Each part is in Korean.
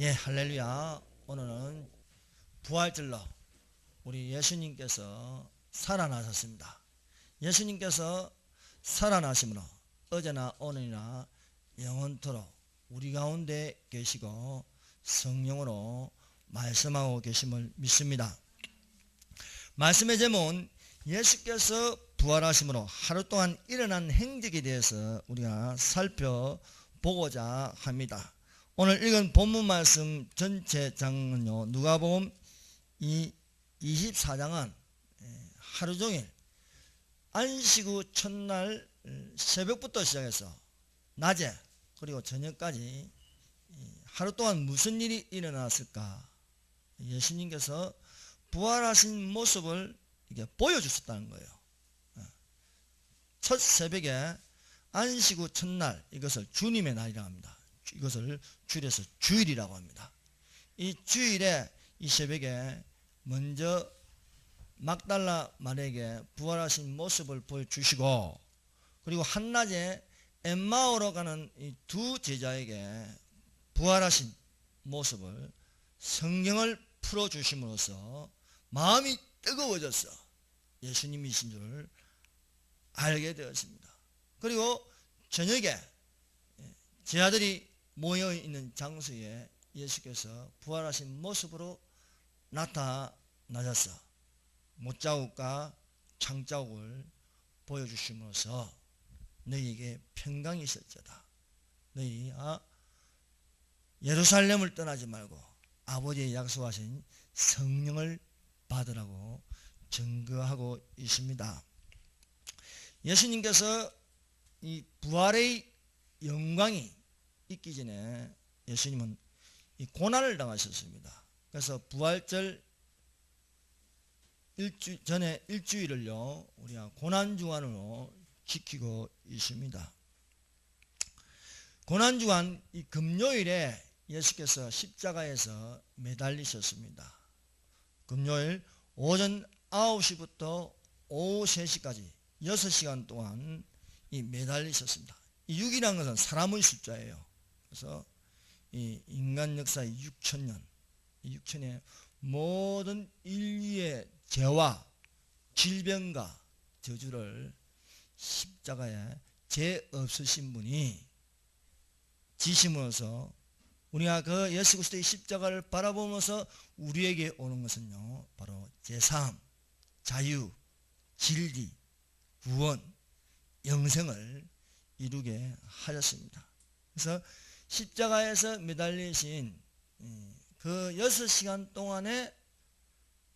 예, 할렐루야. 오늘은 부활절로 우리 예수님께서 살아나셨습니다. 예수님께서 살아나심으로 어제나 오늘이나 영원토록 우리 가운데 계시고 성령으로 말씀하고 계심을 믿습니다. 말씀의 제목은 예수께서 부활하심으로 하루 동안 일어난 행적에 대해서 우리가 살펴보고자 합니다. 오늘 읽은 본문 말씀 전체 장은요, 누가복음 24장은 하루 종일 안식 후 첫날 새벽부터 시작해서 낮에 그리고 저녁까지 하루 동안 무슨 일이 일어났을까, 예수님께서 부활하신 모습을 이게 보여주셨다는 거예요. 첫 새벽에 안식 후 첫날, 이것을 주님의 날이라고 합니다. 이것을 줄여서 주일이라고 합니다. 이 주일에 이 새벽에 먼저 막달라 마리아에게 부활하신 모습을 보여주시고, 그리고 한낮에 엠마오로 가는 이 두 제자에게 부활하신 모습을, 성경을 풀어주심으로써 마음이 뜨거워져서 예수님이신 줄 알게 되었습니다. 그리고 저녁에 제자들이 모여있는 장소에 예수께서 부활하신 모습으로 나타나셔서 못자국과 창자국을 보여주심으로써 너희에게 평강이 있을지어다. 너희 예루살렘을 떠나지 말고 아버지의 약속하신 성령을 받으라고 증거하고 있습니다. 예수님께서 이 부활의 영광이 있기 전에 예수님은 이 고난을 당하셨습니다. 그래서 부활절 전에 일주일을요, 우리가 고난주간으로 지키고 있습니다. 고난주간 이 금요일에 예수께서 십자가에서 매달리셨습니다. 금요일 오전 9시부터 오후 3시까지 6시간 동안 이 매달리셨습니다. 이 6이라는 것은 사람의 숫자예요. 그래서 이 인간 역사의 6,000년, 이 6,000년의 모든 인류의 죄와 질병과 저주를 십자가에 죄 없으신 분이 지심으로써 우리가 그 예수 그리스도의 십자가를 바라보면서 우리에게 오는 것은요, 바로 제사함, 자유, 진리, 구원, 영생을 이루게 하셨습니다. 그래서 십자가에서 매달리신 그 6시간 동안에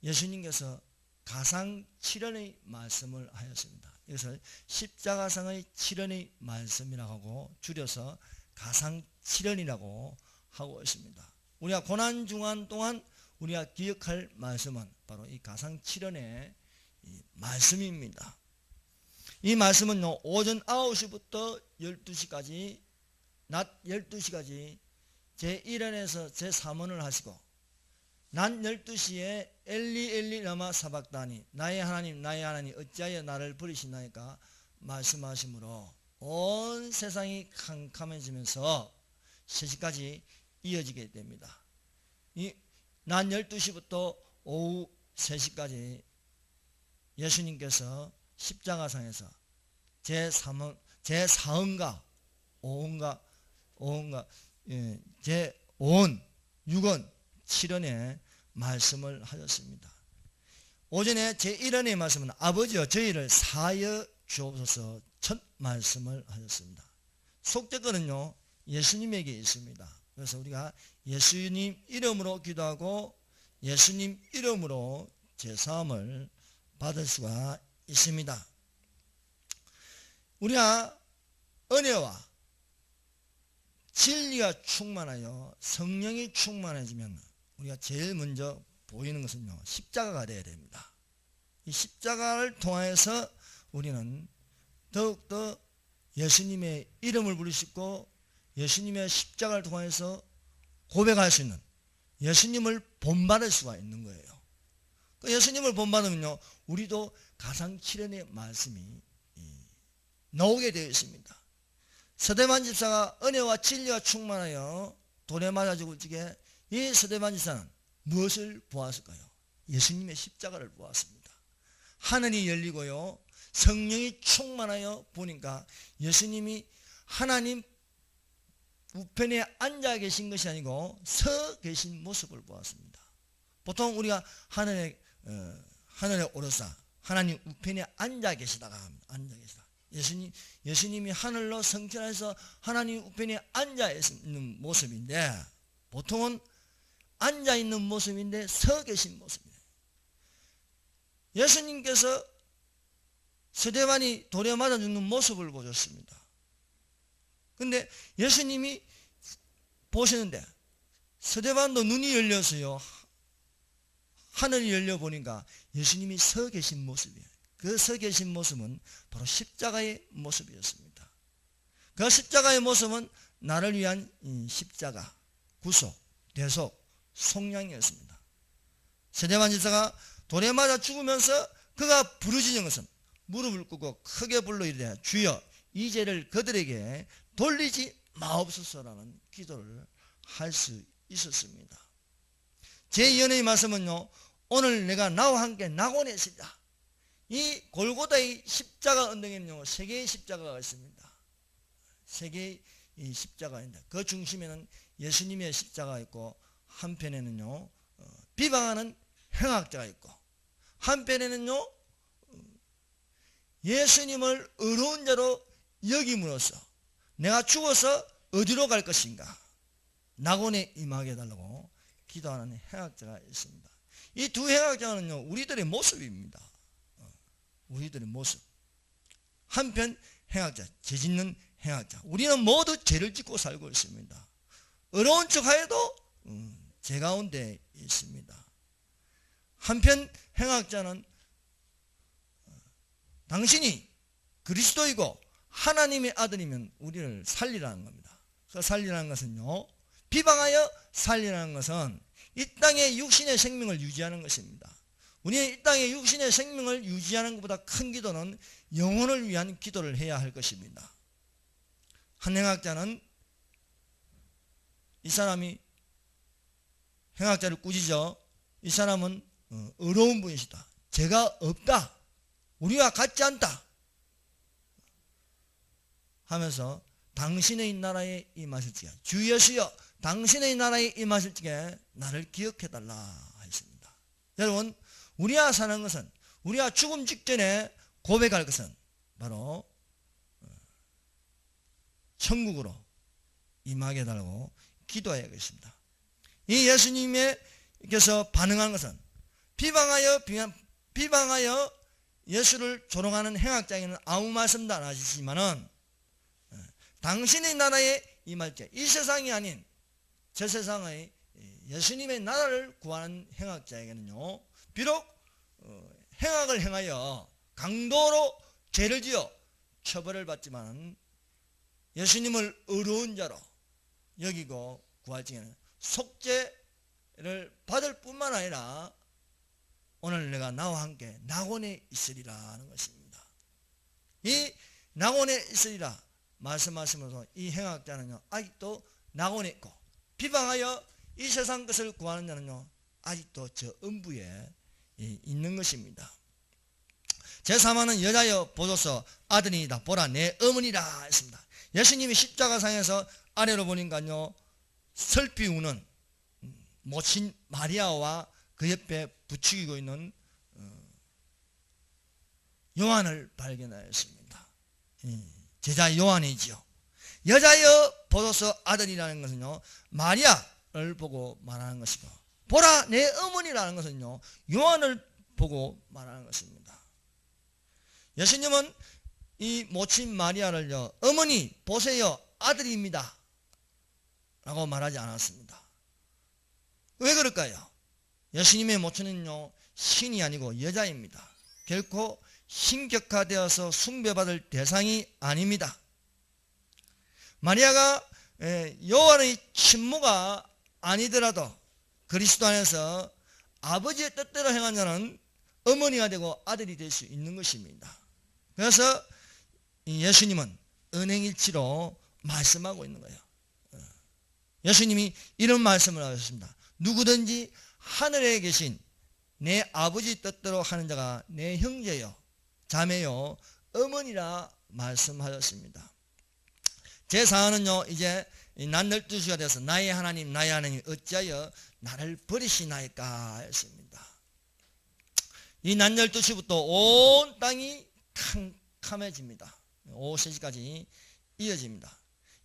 예수님께서 가상 7연의 말씀을 하였습니다. 이것을 십자가상의 7연의 말씀이라고 하고 줄여서 가상 7연이라고 하고 있습니다. 우리가 고난중간 동안 우리가 기억할 말씀은 바로 이 가상 7연의 말씀입니다. 이 말씀은 오전 9시부터 12시까지, 낮 12시까지 제1원에서 제3원을 하시고, 낮 12시에 엘리 엘리 라마 사박다니, 나의 하나님 나의 하나님 어찌하여 나를 버리시나이까 말씀하시므로 온 세상이 캄캄해지면서 3시까지 이어지게 됩니다. 이 낮 12시부터 오후 3시까지 예수님께서 십자가상에서 제4원과 5원과 제5원, 6원, 7원의 말씀을 하셨습니다. 오전에 제1원의 말씀은 아버지여 저희를 사하여 주옵소서 첫 말씀을 하셨습니다. 속죄권은요, 예수님에게 있습니다. 그래서 우리가 예수님 이름으로 기도하고 예수님 이름으로 제사함을 받을 수가 있습니다. 우리가 은혜와 진리가 충만하여 성령이 충만해지면 우리가 제일 먼저 보이는 것은요, 십자가가 되어야 됩니다. 이 십자가를 통해서 우리는 더욱더 예수님의 이름을 부를 수 있고 예수님의 십자가를 통해서 고백할 수 있는, 예수님을 본받을 수가 있는 거예요. 그 예수님을 본받으면요, 우리도 가상 7연의 말씀이 나오게 되어 있습니다. 서대만 집사가 은혜와 진리가 충만하여 돌에 맞아 죽을 적에 이 스데반 지사는 무엇을 보았을까요? 예수님의 십자가를 보았습니다. 하늘이 열리고요, 성령이 충만하여 보니까 예수님이 하나님 우편에 앉아 계신 것이 아니고 서 계신 모습을 보았습니다. 보통 우리가 하늘에 오르사 하나님 우편에 앉아 계시다가 합니다. 앉아 계시다. 예수님이 하늘로 승천해서 하나님 우편에 앉아 있는 모습인데, 보통은 앉아 있는 모습인데 서 계신 모습입니다. 예수님께서 스데반이 돌에 맞아 죽는 모습을 보셨습니다. 근데 예수님이 보시는데 스데반도 눈이 열렸어요. 하늘이 열려 보니까 예수님이 서 계신 모습이에요. 그 서 계신 모습은 바로 십자가의 모습이었습니다. 그 십자가의 모습은 나를 위한 십자가, 구속, 대속, 속량이었습니다. 스데반 지사가 돌에 맞아 죽으면서 그가 부르짖은 것은 무릎을 꿇고 크게 불러 이르되 주여 이 죄를 그들에게 돌리지 마옵소서라는 기도를 할 수 있었습니다. 제 연의 말씀은요, 오늘 내가 나와 함께 낙원에 있으리라. 이 골고다의 십자가 언덕에는요, 세 개의 십자가가 있습니다. 세 개의 십자가인데 그 중심에는 예수님의 십자가가 있고, 한편에는요 비방하는 행악자가 있고, 한편에는요 예수님을 의로운 자로 여김으로써 내가 죽어서 어디로 갈 것인가, 낙원에 임하게 해달라고 기도하는 행악자가 있습니다. 이 두 행악자는요 우리들의 모습입니다. 우리들의 모습. 한편 행악자, 죄짓는 행악자, 우리는 모두 죄를 짓고 살고 있습니다. 어려운 척하여도 죄 가운데 있습니다. 한편 행악자는 당신이 그리스도이고 하나님의 아들이면 우리를 살리라는 겁니다. 그 살리라는 것은요, 비방하여 살리라는 것은 이 땅의 육신의 생명을 유지하는 것입니다. 우리는 이 땅의 육신의 생명을 유지하는 것보다 큰 기도는 영혼을 위한 기도를 해야 할 것입니다. 한 행악자는 이 사람이 행악자를 꾸짖어 이 사람은 의로운 분이시다, 죄가 없다, 우리와 같지 않다 하면서 당신의 나라에 임하실 적에, 주 예수여 당신의 나라에 임하실 적에 나를 기억해달라 하였습니다. 여러분, 우리가 사는 것은, 우리가 죽음 직전에 고백할 것은 바로 천국으로 임하게 해달라고 기도해야겠습니다. 이 예수님께서 반응한 것은 비방하여 예수를 조롱하는 행악자에게는 아무 말씀도 안 하시지만은, 당신의 나라에 임할 때 이 세상이 아닌 저 세상의 예수님의 나라를 구하는 행악자에게는요, 비록 행악을 행하여 강도로 죄를 지어 처벌을 받지만 예수님을 의로운 자로 여기고 구할 적에는 속죄를 받을 뿐만 아니라 오늘 내가 나와 함께 낙원에 있으리라는 것입니다. 이 낙원에 있으리라 말씀하시면서 이 행악자는요 아직도 낙원에 있고, 비방하여 이 세상 것을 구하는 자는요 아직도 저 음부에 있는 것입니다. 제3화는 여자여 보소서 아들이다, 보라 내 어머니라 했습니다. 예수님이 십자가상에서 아래로 보니까요 슬피 우는 모친 마리아와 그 옆에 부추기고 있는 요한을 발견하였습니다. 제자 요한이지요. 여자여 보소서 아들이라는 것은요 마리아를 보고 말하는 것이고, 보라 내 어머니라는 것은요 요한을 보고 말하는 것입니다. 예수님은 이 모친 마리아를요 어머니 보세요 아들입니다 라고 말하지 않았습니다. 왜 그럴까요? 예수님의 모친은요 신이 아니고 여자입니다. 결코 신격화되어서 숭배받을 대상이 아닙니다. 마리아가 요한의 친모가 아니더라도 그리스도 안에서 아버지의 뜻대로 행한 자는 어머니가 되고 아들이 될 수 있는 것입니다. 그래서 예수님은 은행일치로 말씀하고 있는 거예요. 예수님이 이런 말씀을 하셨습니다. 누구든지 하늘에 계신 내 아버지 뜻대로 하는 자가 내 형제요 자매요 어머니라 말씀하셨습니다. 제4는요 이제 낮 12시가 돼서 나의 하나님 어찌하여 나를 버리시나이까 했습니다. 이 낮 12시부터 온 땅이 캄캄해집니다. 오후 3시까지 이어집니다.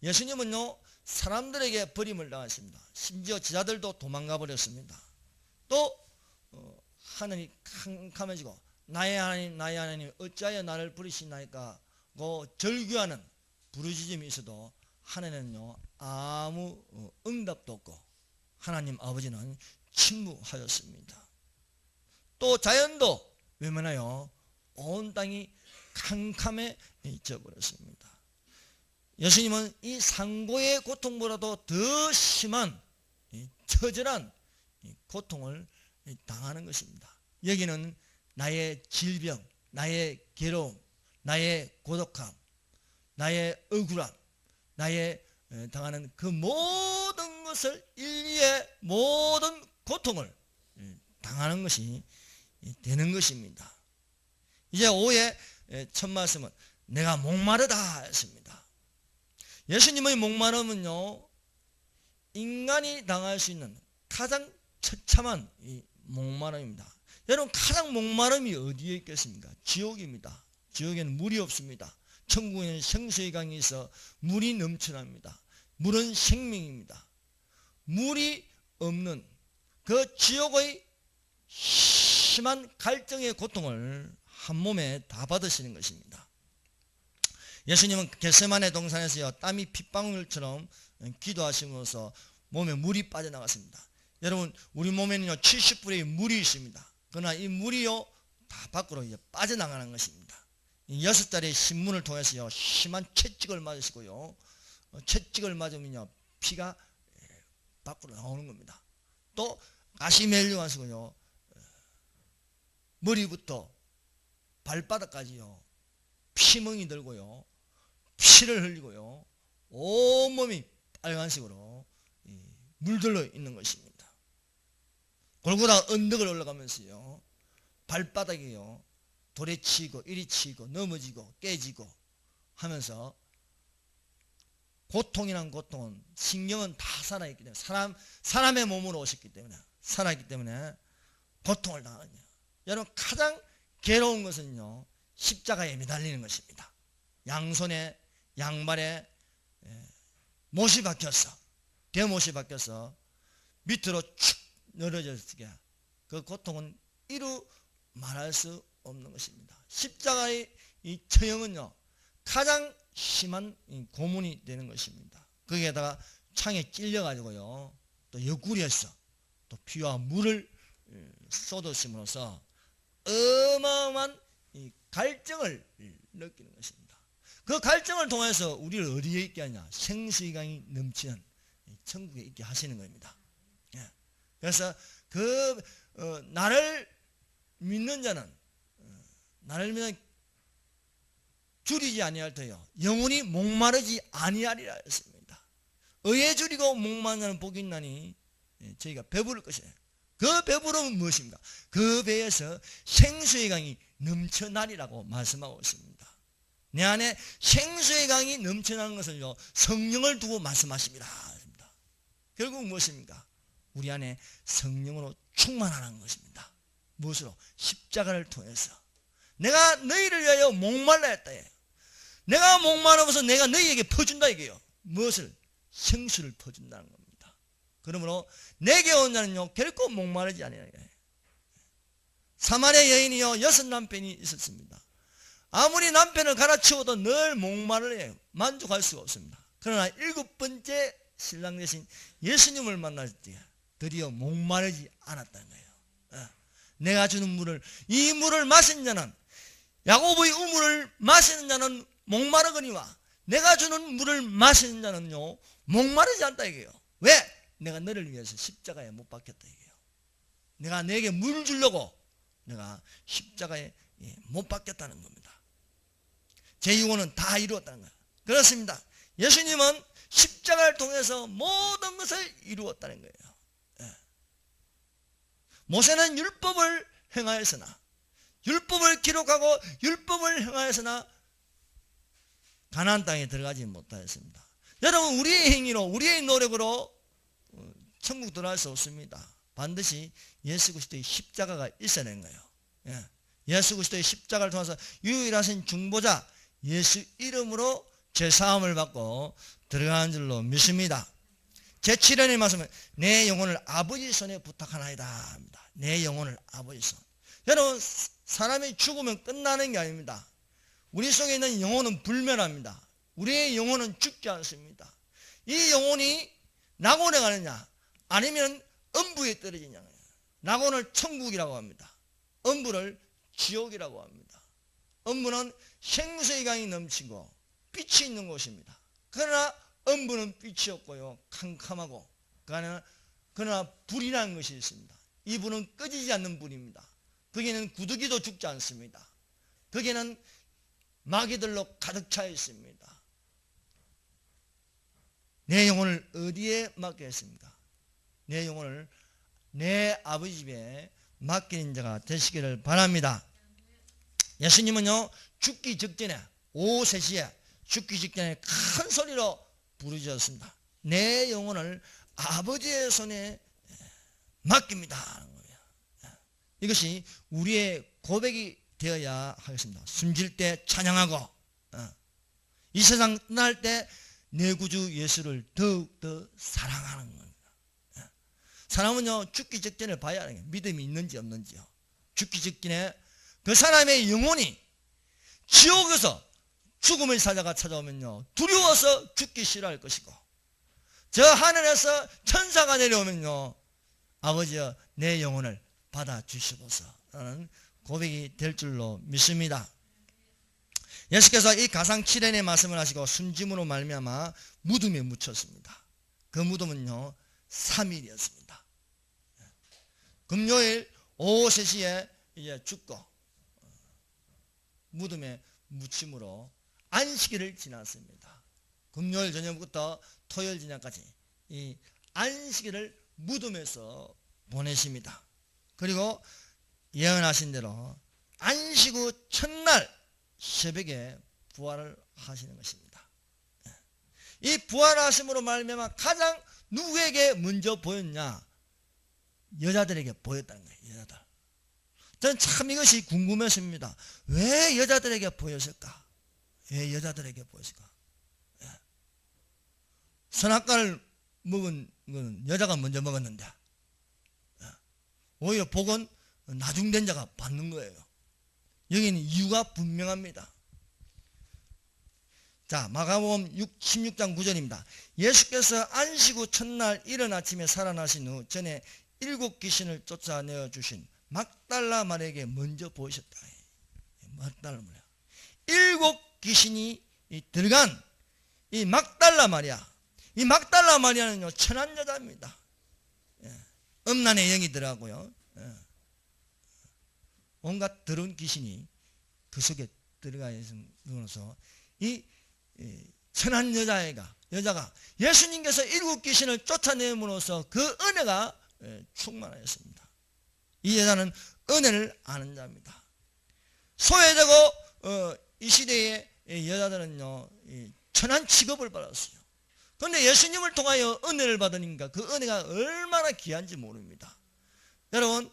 예수님은요 사람들에게 버림을 당하십니다. 심지어 제자들도 도망가 버렸습니다. 또 하늘이 캄캄해지고 나의 하나님 어찌하여 나를 버리시나이까 고 절규하는 부르짖음이 있어도 하나님은요 아무 응답도 없고 하나님 아버지는 침묵하였습니다. 또 자연도 외면하여 온 땅이 캄캄해져 버렸습니다. 예수님은 이 상고의 고통보다도 더 심한 처절한 고통을 당하는 것입니다. 여기는 나의 질병, 나의 괴로움, 나의 고독함, 나의 억울함, 나의 당하는 그 모든 것을 인류의 모든 고통을 당하는 것이 되는 것입니다. 이제 오후에 첫 말씀은 내가 목마르다 했습니다. 예수님의 목마름은요 인간이 당할 수 있는 가장 처참한 이 목마름입니다. 여러분 가장 목마름이 어디에 있겠습니까? 지옥입니다. 지옥에는 물이 없습니다. 천국에는 생수의 강이 있어 물이 넘쳐납니다. 물은 생명입니다. 물이 없는 그 지옥의 심한 갈증의 고통을 한 몸에 다 받으시는 것입니다. 예수님은 겟세마네 동산에서요 땀이 핏방울처럼 기도하시면서 몸에 물이 빠져나갔습니다. 여러분 우리 몸에는요 70%의 물이 있습니다. 그러나 이 물이요 다 밖으로 이제 빠져나가는 것입니다. 6달의 신문을 통해서요 심한 채찍을 맞으시고요 채찍을 맞으면요 피가 밖으로 나오는 겁니다. 또 가시멜류 하시고요 머리부터 발바닥까지요 피멍이 들고요 피를 흘리고요 온몸이 빨간색으로 물들러 있는 것입니다. 골고다 언덕을 올라가면서요 발바닥이요 돌에 치이고 이리 치이고 넘어지고 깨지고 하면서 고통이란 고통은 신경은 다 살아있기 때문에 사람의 몸으로 오셨기 때문에 살아있기 때문에 고통을 당하거든요. 여러분 가장 괴로운 것은요 십자가에 매달리는 것입니다. 양손에 양발에 못이 박혀서 대못이 박혀서 밑으로 축 늘어졌으게 그 고통은 이루 말할 수 없는 것입니다. 십자가의 이 처형은요 가장 심한 고문이 되는 것입니다. 거기에다가 창에 찔려가지고요 또 옆구리에서 또 피와 물을 쏟으심으로써 어마어마한 이 갈증을 느끼는 것입니다. 그 갈증을 통해서 우리를 어디에 있게 하냐 생수의 강이 넘치는 천국에 있게 하시는 겁니다. 그래서 나를 믿는 자는 나를 믿는 줄이지 아니할 터요 영원히 목마르지 아니하리라 했습니다. 의에 줄이고 목마른 자는 복이 있나니 저희가 배부를 것이에요. 그 배부름은 무엇입니까? 그 배에서 생수의 강이 넘쳐나리라고 말씀하고 있습니다. 내 안에 생수의 강이 넘쳐나는 것은요 성령을 두고 말씀하십니다. 결국 무엇입니까? 우리 안에 성령으로 충만하는 것입니다. 무엇으로? 십자가를 통해서. 내가 너희를 위하여 목말라 했다. 내가 목마르면서 내가 너희에게 퍼준다 이게요. 무엇을? 생수를 퍼준다는 겁니다. 그러므로 내게 온 자는요 결코 목마르지 아니하리라. 사마리아 여인이요 6 남편이 있었습니다. 아무리 남편을 갈아치워도 늘 목마를 해요. 만족할 수가 없습니다. 그러나 7번째 신랑 되신 예수님을 만날 때 드디어 목마르지 않았다는 거예요. 내가 주는 물을 이 물을 마신 자는 야고보의 우물을 마시는 자는 목마르거니와 내가 주는 물을 마시는 자는요 목마르지 않다 이게요. 왜? 내가 너를 위해서 십자가에 못 박혔다 이게요. 내가 내게 물 주려고 내가 십자가에 못 박혔다는 겁니다. 제 유언은 다 이루었다는 거예요. 그렇습니다. 예수님은 십자가를 통해서 모든 것을 이루었다는 거예요. 예. 모세는 율법을 행하였으나, 율법을 기록하고 율법을 행하였으나 가나안 땅에 들어가지 못하였습니다. 여러분, 우리의 행위로, 우리의 노력으로 천국 들어갈 수 없습니다. 반드시 예수 그리스도의 십자가가 있어야 되는 거예요. 예. 예수 그리스도의 십자가를 통해서 유일하신 중보자 예수 이름으로 죄사함을 받고 들어가는 줄로 믿습니다. 제7연의 말씀은 내 영혼을 아버지 손에 부탁하나이다 합니다. 내 영혼을 아버지 손. 여러분, 사람이 죽으면 끝나는 게 아닙니다. 우리 속에 있는 영혼은 불멸합니다. 우리의 영혼은 죽지 않습니다. 이 영혼이 낙원에 가느냐 아니면 음부에 떨어지냐. 낙원을 천국이라고 합니다. 음부를 지옥이라고 합니다. 음부는 생수의 강이 넘치고 빛이 있는 곳입니다. 그러나 음부는 빛이 없고요, 캄캄하고, 그러나 불이라는 것이 있습니다. 이 불은 꺼지지 않는 불입니다. 거기는 구더기도 죽지 않습니다. 거기는 마귀들로 가득 차 있습니다. 내 영혼을 어디에 맡겠습니까? 내 영혼을 내 아버지 집에 맡기는 자가 되시기를 바랍니다. 예수님은요, 죽기 직전에, 오후 3시에 죽기 직전에 큰 소리로 부르짖었습니다. 내 영혼을 아버지의 손에 맡깁니다 하는 거예요. 이것이 우리의 고백이 되어야 하겠습니다. 숨질 때 찬양하고, 이 세상 떠날 때 내 구주 예수를 더욱더 사랑하는 겁니다. 사람은요, 죽기 직전에 봐야 하는 거예요. 믿음이 있는지 없는지요. 죽기 직전에 그 사람의 영혼이 지옥에서 죽음의 사자가 찾아오면요, 두려워서 죽기 싫어할 것이고, 저 하늘에서 천사가 내려오면요, 아버지여 내 영혼을 받아주시고서 라는 고백이 될 줄로 믿습니다. 예수께서 이 가상 7연의 말씀을 하시고 숨짐으로 말미암아 무덤에 묻혔습니다. 그 무덤은요 3일이었습니다. 금요일 오후 3시에 이제 죽고 무덤에 묻힘으로 안식일을 지났습니다. 금요일 저녁부터 토요일 저녁까지 이 안식일을 무덤에서 보내십니다. 그리고 예언하신 대로 안식 후 첫날 새벽에 부활을 하시는 것입니다. 이 부활하심으로 말미암아 가장 누구에게 먼저 보였냐? 여자들에게 보였다는 거예요. 여자들. 저는 참 이것이 궁금했습니다. 왜 여자들에게 보였을까? 왜 여자들에게 보였을까? 선악과를 먹은 건 여자가 먼저 먹었는데 오히려 복은 나중된 자가 받는 거예요. 여기는 이유가 분명합니다. 자, 마가복음 16장 9절입니다. 예수께서 안식 후 첫날 이른 아침에 살아나신 후 전에 7 귀신을 쫓아내어 주신 막달라 마리아에게 먼저 보이셨다. 막달라 마리아. 7 귀신이 들어간 이 막달라 마리아. 이 막달라 마리아는요, 천한 여자입니다. 음란의 영이 들어가고요. 온갖 더러운 귀신이 그 속에 들어가 있어서 이 천한 여자가 예수님께서 7 귀신을 쫓아내므로써 그 은혜가 충만하였습니다. 이 여자는 은혜를 아는 자입니다. 소외되고 이 시대의 여자들은요 천한 취급을 받았어요. 그런데 예수님을 통하여 은혜를 받으니까 그 은혜가 얼마나 귀한지 모릅니다. 여러분,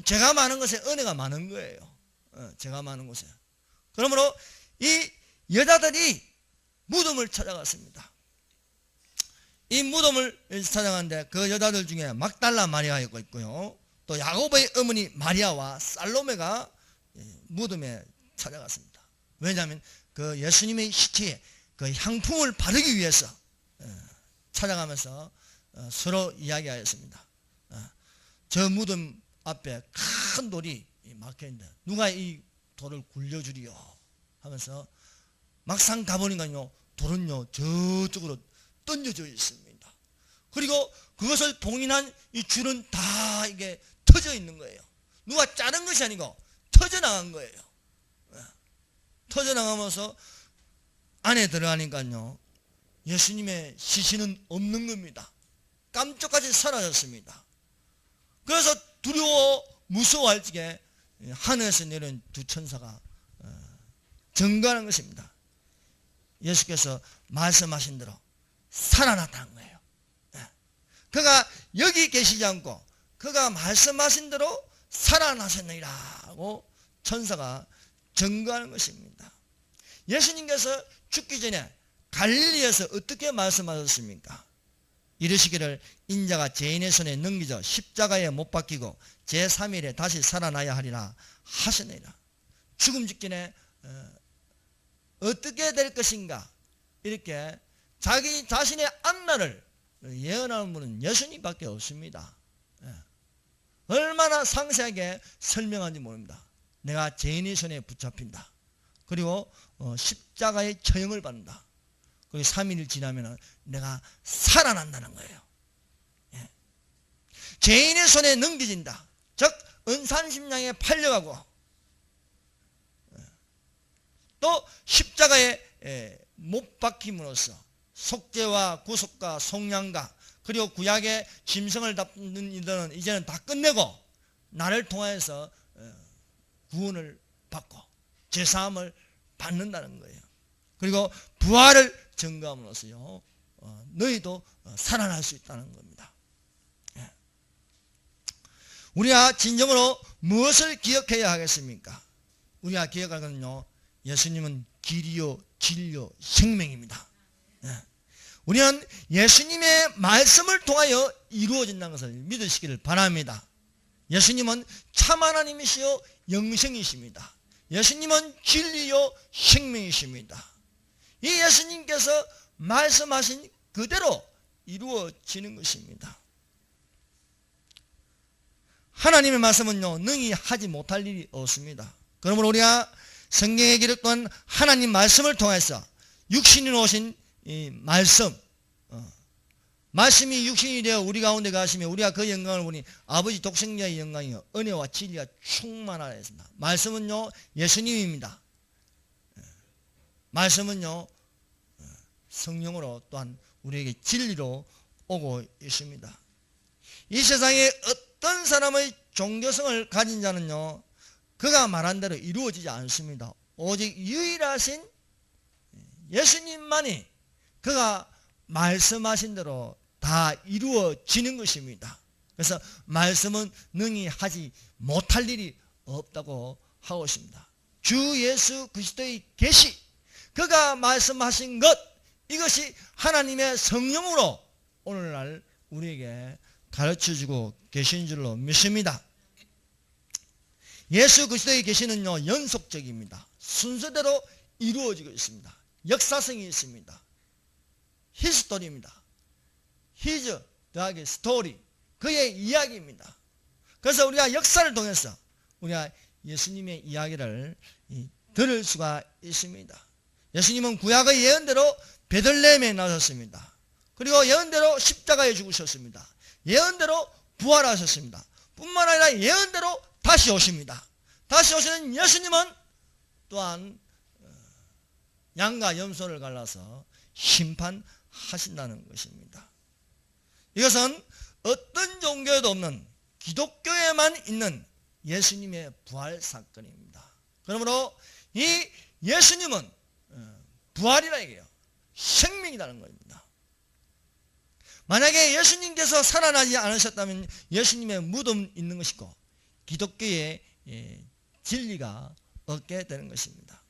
제가 많은 것에 은혜가 많은 거예요. 제가 많은 곳에. 그러므로 이 여자들이 무덤을 찾아갔습니다. 이 무덤을 찾아갔는데 그 여자들 중에 막달라 마리아가 있고요, 또 야고보의 어머니 마리아와 살로메가 무덤에 찾아갔습니다. 왜냐하면 그 예수님의 시체에 그 향품을 바르기 위해서 찾아가면서 서로 이야기하였습니다. 저 무덤 앞에 큰 돌이 막혀있는데 누가 이 돌을 굴려주리요 하면서 막상 가보니까요 돌은요 저쪽으로 던져져 있습니다. 그리고 그것을 봉인한 이 줄은 다 이게 터져 있는 거예요. 누가 자른 것이 아니고 터져 나간 거예요. 터져 나가면서 안에 들어가니까요 예수님의 시신은 없는 겁니다. 깜짝같이 사라졌습니다. 그래서 두려워 무서워할 적에 하늘에서 내려온 두 천사가 증거하는 것입니다. 예수께서 말씀하신 대로 살아났다는 거예요. 그가 여기 계시지 않고 그가 말씀하신 대로 살아나셨느니라고 천사가 증거하는 것입니다. 예수님께서 죽기 전에 갈릴리에서 어떻게 말씀하셨습니까? 이르시기를 인자가 죄인의 손에 넘겨져 십자가에 못 박히고 제3일에 다시 살아나야 하리라 하셨느니라. 죽음 직전에 어떻게 될 것인가 이렇게 자기 자신의 앞날을 예언하는 분은 예수님밖에 없습니다. 얼마나 상세하게 설명하는지 모릅니다. 내가 죄인의 손에 붙잡힌다. 그리고 십자가의 처형을 받는다. 그리고 3일 지나면 내가 살아난다는 거예요. 죄인의 손에 넘겨진다. 즉 은산심량에 팔려가고 또 십자가에 못 박힘으로써 속죄와 구속과 속량과 그리고 구약의 짐승을 잡는 이들은 이제는 다 끝내고 나를 통하여서 구원을 받고 죄사함을 받는다는 거예요. 그리고 부활을 증거함으로써요 너희도 살아날 수 있다는 겁니다. 우리가 진정으로 무엇을 기억해야 하겠습니까? 우리가 기억할 것은요 예수님은 길이요 진리요 생명입니다. 우리는 예수님의 말씀을 통하여 이루어진다는 것을 믿으시기를 바랍니다. 예수님은 참 하나님이시요 영생이십니다. 예수님은 진리요 생명이십니다. 이 예수님께서 말씀하신 그대로 이루어지는 것입니다. 하나님의 말씀은요 능히 하지 못할 일이 없습니다. 그러므로 우리가 성경에 기록된 하나님 말씀을 통해서 육신이 오신 이 말씀이 육신이 되어 우리 가운데 가시며 우리가 그 영광을 보니 아버지 독생자의 영광이요 은혜와 진리가 충만하라 했습니다. 말씀은요 예수님입니다. 말씀은요 성령으로 또한 우리에게 진리로 오고 있습니다. 이 세상에 어떤 사람의 종교성을 가진 자는요 그가 말한 대로 이루어지지 않습니다. 오직 유일하신 예수님만이 그가 말씀하신 대로 다 이루어지는 것입니다. 그래서 말씀은 능히 하지 못할 일이 없다고 하고 있습니다. 주 예수 그리스도의 계시 그가 말씀하신 것 이것이 하나님의 성령으로 오늘날 우리에게 가르쳐주고 계신 줄로 믿습니다. 예수 그리스도의 계시는요 연속적입니다. 순서대로 이루어지고 있습니다. 역사성이 있습니다. 히스토리입니다. 히즈 더하기 스토리 그의 이야기입니다. 그래서 우리가 역사를 통해서 우리가 예수님의 이야기를 들을 수가 있습니다. 예수님은 구약의 예언대로 베들레헴에 나섰습니다. 그리고 예언대로 십자가에 죽으셨습니다. 예언대로 부활하셨습니다. 뿐만 아니라 예언대로 다시 오십니다. 다시 오시는 예수님은 또한 양과 염소를 갈라서 심판하신다는 것입니다. 이것은 어떤 종교에도 없는 기독교에만 있는 예수님의 부활 사건입니다. 그러므로 이 예수님은 부활이라 얘기해요. 생명이라는 겁니다. 만약에 예수님께서 살아나지 않으셨다면 예수님의 무덤 있는 것이고 기독교의 진리가 없게 되는 것입니다.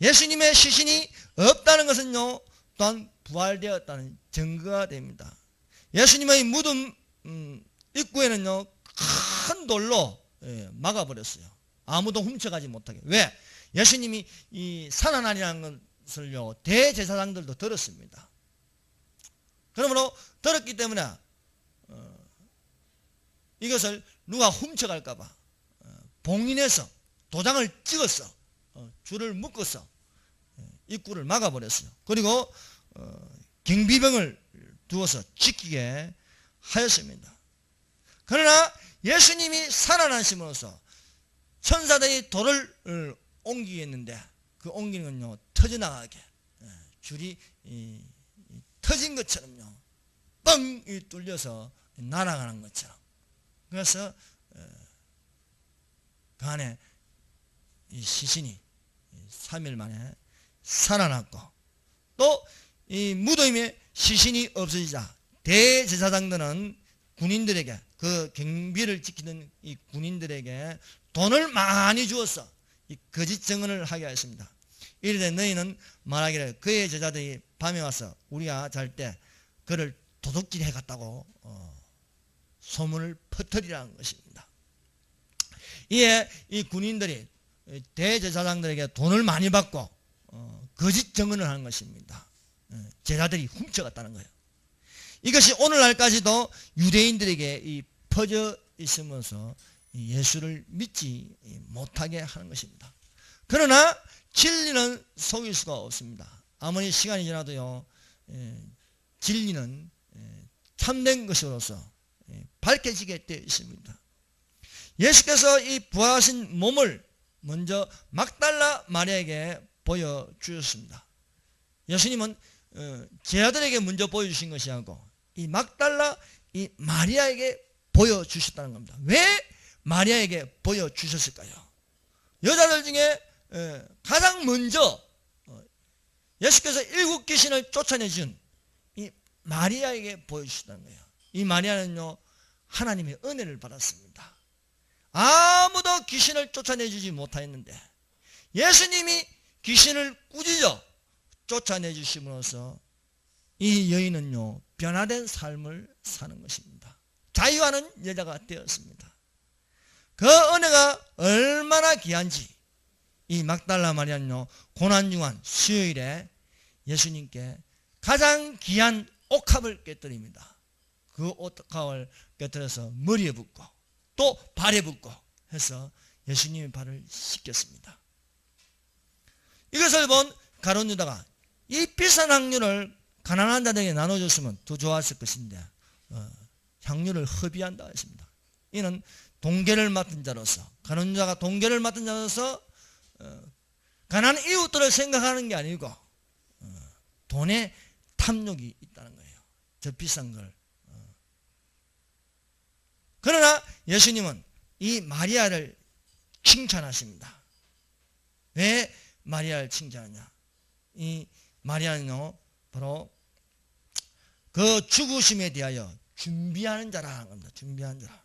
예수님의 시신이 없다는 것은요 또한 부활되었다는 증거가 됩니다. 예수님의 무덤 입구에는요 큰 돌로 막아버렸어요. 아무도 훔쳐가지 못하게. 왜? 예수님이 이 살아나리라는 것을요 대제사장들도 들었습니다. 그러므로 들었기 때문에 이것을 누가 훔쳐갈까봐 봉인해서 도장을 찍어서 줄을 묶어서 입구를 막아버렸어요. 그리고 경비병을 두어서 지키게 하였습니다. 그러나 예수님이 살아나심으로써 천사들이 돌을 옮기겠는데 그 옮기는 건요 터져나가게 줄이 터진 것처럼요, 뻥 뚫려서 날아가는 것처럼. 그래서 그 안에 이 시신이 3일 만에 살아났고, 또 이 무덤에 시신이 없어지자 대제사장들은 군인들에게, 그 경비를 지키는 이 군인들에게 돈을 많이 주어서 이 거짓 증언을 하게 하였습니다. 이르되 너희는 말하기를 그의 제자들이 밤에 와서 우리가 잘 때 그를 도둑질 해갔다고 소문을 퍼뜨리라는 것입니다. 이에 이 군인들이 대제사장들에게 돈을 많이 받고 거짓 증언을 하는 것입니다. 제자들이 훔쳐갔다는 거예요. 이것이 오늘날까지도 유대인들에게 퍼져 있으면서 예수를 믿지 못하게 하는 것입니다. 그러나 진리는 속일 수가 없습니다. 아무리 시간이 지나도요, 진리는 참된 것으로서 밝혀지게 되어 있습니다. 예수께서 이 부활하신 몸을 먼저 막달라 마리아에게 보여주셨습니다. 예수님은 제자들에게 먼저 보여주신 것이 아니고 이 막달라 이 마리아에게 보여주셨다는 겁니다. 왜 마리아에게 보여주셨을까요? 여자들 중에 가장 먼저 예수께서 7 귀신을 쫓아내준 이 마리아에게 보여주셨다는 거예요. 이 마리아는요, 하나님의 은혜를 받았습니다. 아무도 귀신을 쫓아내주지 못하였는데 예수님이 귀신을 꾸짖어 쫓아내주심으로써 이 여인은요, 변화된 삶을 사는 것입니다. 자유하는 여자가 되었습니다. 그 은혜가 얼마나 귀한지 이 막달라 마리아는요, 고난중한 수요일에 예수님께 가장 귀한 옥합을 깨뜨립니다. 그 옥합을 깨뜨려서 머리에 붓고 또 발에 붓고 해서 예수님의 발을 씻겼습니다. 이것을 본 가룟 유다가 이 비싼 향유를 가난한 자들에게 나눠줬으면 더 좋았을 것인데 향유를 허비한다 했습니다. 이는 동계를 맡은 자로서, 가룟 유다가 동계를 맡은 자로서 가난한 이웃들을 생각하는 게 아니고 돈에 탐욕이 있다는 거예요. 저 비싼 걸. 그러나 예수님은 이 마리아를 칭찬하십니다. 왜 마리아를 칭찬하냐? 이 마리아는요, 바로 그 죽으심에 대하여 준비하는 자라는 겁니다. 준비하는 자라.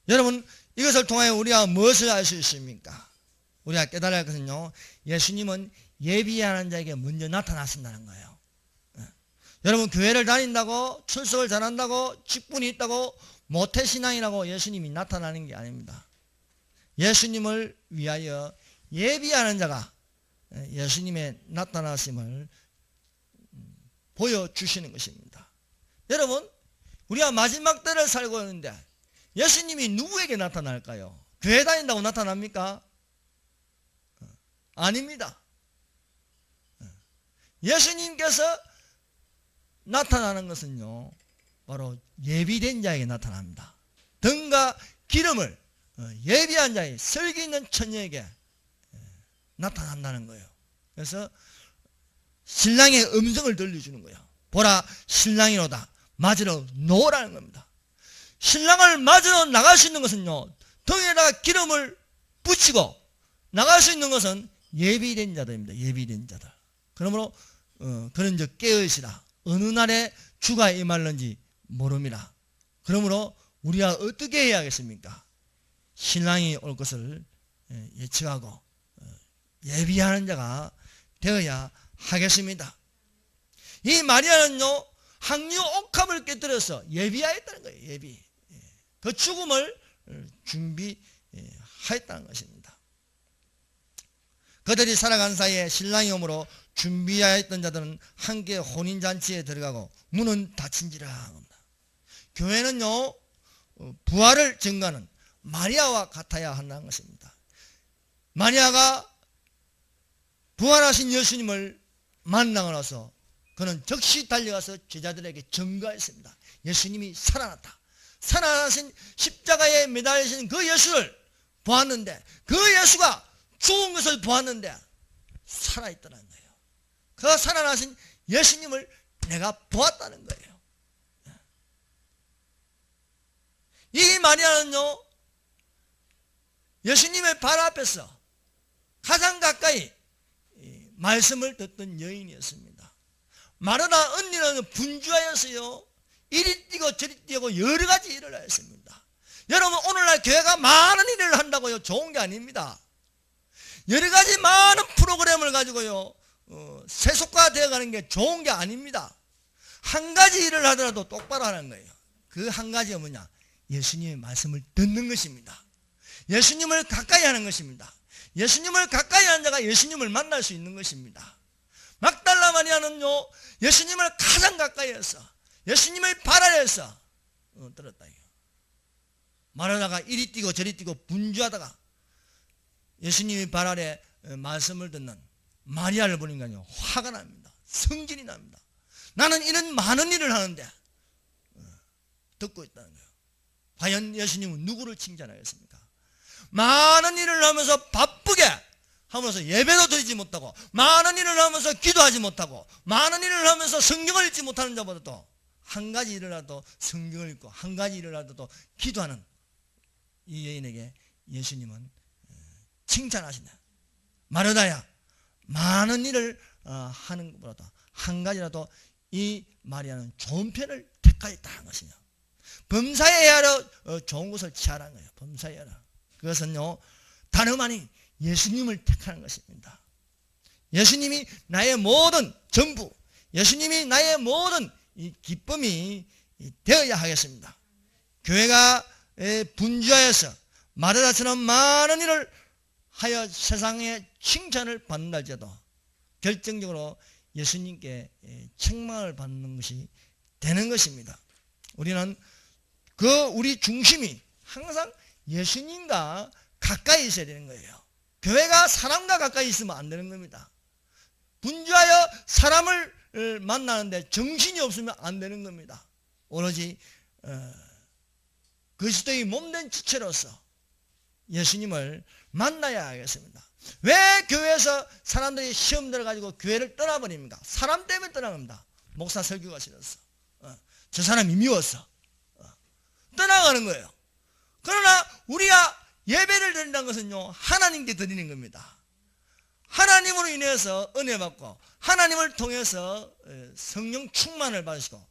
여러분, 이것을 통하여 우리가 무엇을 알 수 있습니까? 우리가 깨달아야 할 것은요, 예수님은 예비하는 자에게 먼저 나타나신다는 거예요. 여러분, 교회를 다닌다고, 출석을 잘한다고, 직분이 있다고, 모태신앙이라고 예수님이 나타나는 게 아닙니다. 예수님을 위하여 예비하는 자가 예수님의 나타나심을 보여주시는 것입니다. 여러분, 우리가 마지막 때를 살고 있는데 예수님이 누구에게 나타날까요? 교회 다닌다고 나타납니까? 아닙니다. 예수님께서 나타나는 것은요, 바로 예비된 자에게 나타납니다. 등과 기름을 예비한 자의 설기 있는 처녀에게 나타난다는 거예요. 그래서 신랑의 음성을 들려주는 거예요. 보라, 신랑이로다. 맞으러 놓으라는 겁니다. 신랑을 맞으러 나갈 수 있는 것은요, 등에다가 기름을 붙이고 나갈 수 있는 것은 예비된 자들입니다. 예비된 자들. 그러므로 그런 적 깨어있으라. 어느 날에 주가 임할는지 모릅니다. 그러므로 우리가 어떻게 해야겠습니까? 신랑이 올 것을 예측하고 예비하는 자가 되어야 하겠습니다. 이 마리아는요, 항유 옥합을 깨뜨려서 예비하였다는 거예요. 예비. 그 죽음을 준비하였다는 것입니다. 그들이 살아간 사이에 신랑이 오므로 준비하였던 자들은 함께 혼인잔치에 들어가고 문은 닫힌지라 합니다. 교회는요, 부활을 증거하는 마리아와 같아야 한다는 것입니다. 마리아가 부활하신 예수님을 만나고 나서 그는 즉시 달려가서 제자들에게 증거했습니다. 예수님이 살아났다. 살아나신 십자가에 매달리신 그 예수를 보았는데, 그 예수가 죽은 것을 보았는데 살아있더라는 거예요. 그 살아나신 예수님을 내가 보았다는 거예요. 이 마리아는요, 예수님의 발 앞에서 가장 가까이 말씀을 듣던 여인이었습니다. 마르다 언니는 분주하였어요. 이리 뛰고 저리 뛰고 여러 가지 일을 했습니다. 여러분, 오늘날 교회가 많은 일을 한다고요, 좋은 게 아닙니다. 여러 가지 많은 프로그램을 가지고요, 세속화 되어가는 게 좋은 게 아닙니다. 한 가지 일을 하더라도 똑바로 하는 거예요. 그 한 가지가 뭐냐? 예수님의 말씀을 듣는 것입니다. 예수님을 가까이 하는 것입니다. 예수님을 가까이 하는 자가 예수님을 만날 수 있는 것입니다. 막달라 마리아는요, 예수님을 가장 가까이 해서 예수님의 발 아래에서 들었다. 마르다가 이리 뛰고 저리 뛰고 분주하다가 예수님의 발 아래 말씀을 듣는 마리아를 보니까요, 화가 납니다. 성질이 납니다. 나는 이런 많은 일을 하는데 듣고 있다는 거예요. 과연 예수님은 누구를 칭찬하겠습니까? 많은 일을 하면서 바쁘게 하면서 예배도 드리지 못하고, 많은 일을 하면서 기도하지 못하고, 많은 일을 하면서 성경을 읽지 못하는 자보다도 한 가지 일을 하도 성경을 읽고 한 가지 일을 하도 기도하는 이 여인에게 예수님은 칭찬하신다. 마르다야, 많은 일을 하는 것보다 한 가지라도 이 마리아는 좋은 편을 택하였다는 것이냐. 범사에 하러 좋은 것을 취하라는 거예요. 범사에 하러. 그것은요, 다름 아닌 예수님을 택하는 것입니다. 예수님이 나의 모든 전부, 예수님이 나의 모든 이 기쁨이 되어야 하겠습니다. 교회가 분주하여서 마르다처럼 많은 일을 하여 세상의 칭찬을 받는다 할지라도 결정적으로 예수님께 책망을 받는 것이 되는 것입니다. 우리는 우리 중심이 항상 예수님과 가까이 있어야 되는 거예요. 교회가 사람과 가까이 있으면 안 되는 겁니다. 분주하여 사람을 만나는데 정신이 없으면 안 되는 겁니다. 오로지 그리스도의 몸된 지체로서 예수님을 만나야 하겠습니다. 왜 교회에서 사람들이 시험 들어가지고 교회를 떠나버립니까? 사람 때문에 떠나갑니다. 목사 설교가 싫어서, 저 사람이 미워서 떠나가는 거예요. 그러나 우리가 예배를 드린다는 것은요, 하나님께 드리는 겁니다. 하나님으로 인해서 은혜 받고, 하나님을 통해서 성령 충만을 받으시고,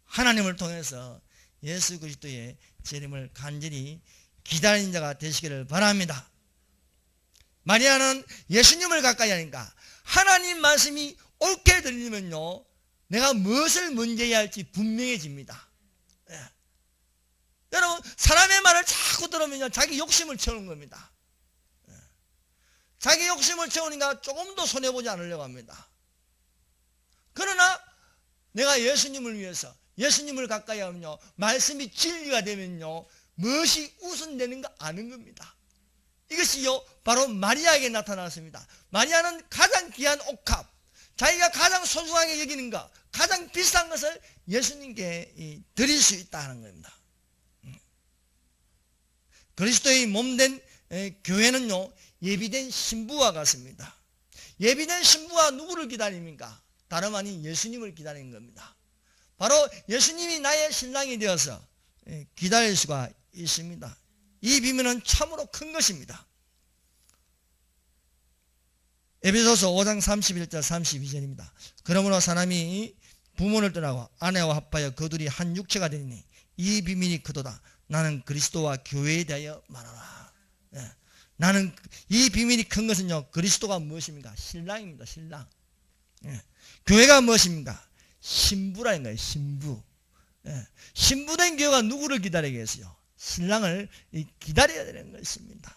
하나님을 통해서 예수 그리스도의 재림을 간절히 기다리는 자가 되시기를 바랍니다. 마리아는 예수님을 가까이 하니까 하나님 말씀이 옳게 들리면요, 내가 무엇을 먼저 해야 할지 분명해집니다. 여러분, 사람의 말을 자꾸 들으면요, 자기 욕심을 채우는 겁니다. 자기 욕심을 채우니까 조금도 손해보지 않으려고 합니다. 그러나 내가 예수님을 위해서 예수님을 가까이 하면요, 말씀이 진리가 되면요, 무엇이 우선되는가 아는 겁니다. 이것이요, 바로 마리아에게 나타났습니다. 마리아는 가장 귀한 옥합, 자기가 가장 소중하게 여기는 것, 가장 비싼 것을 예수님께 드릴 수 있다는 겁니다. 그리스도의 몸된 교회는요, 예비된 신부와 같습니다. 예비된 신부와 누구를 기다립니까? 다름 아닌 예수님을 기다리는 겁니다. 바로 예수님이 나의 신랑이 되어서 기다릴 수가 있습니다. 이 비밀은 참으로 큰 것입니다. 에베소서 5장 31절 32절입니다. 그러므로 사람이 부모를 떠나고 아내와 합하여 그들이 한 육체가 되니 이 비밀이 크도다. 나는 그리스도와 교회에 대하여 말하라. 나는 이 비밀이 큰 것은요, 그리스도가 무엇입니까? 신랑입니다. 신랑. 교회가 무엇입니까? 신부라는 거예요. 신부. 신부된 교회가 누구를 기다리겠어요? 신랑을 기다려야 되는 것입니다.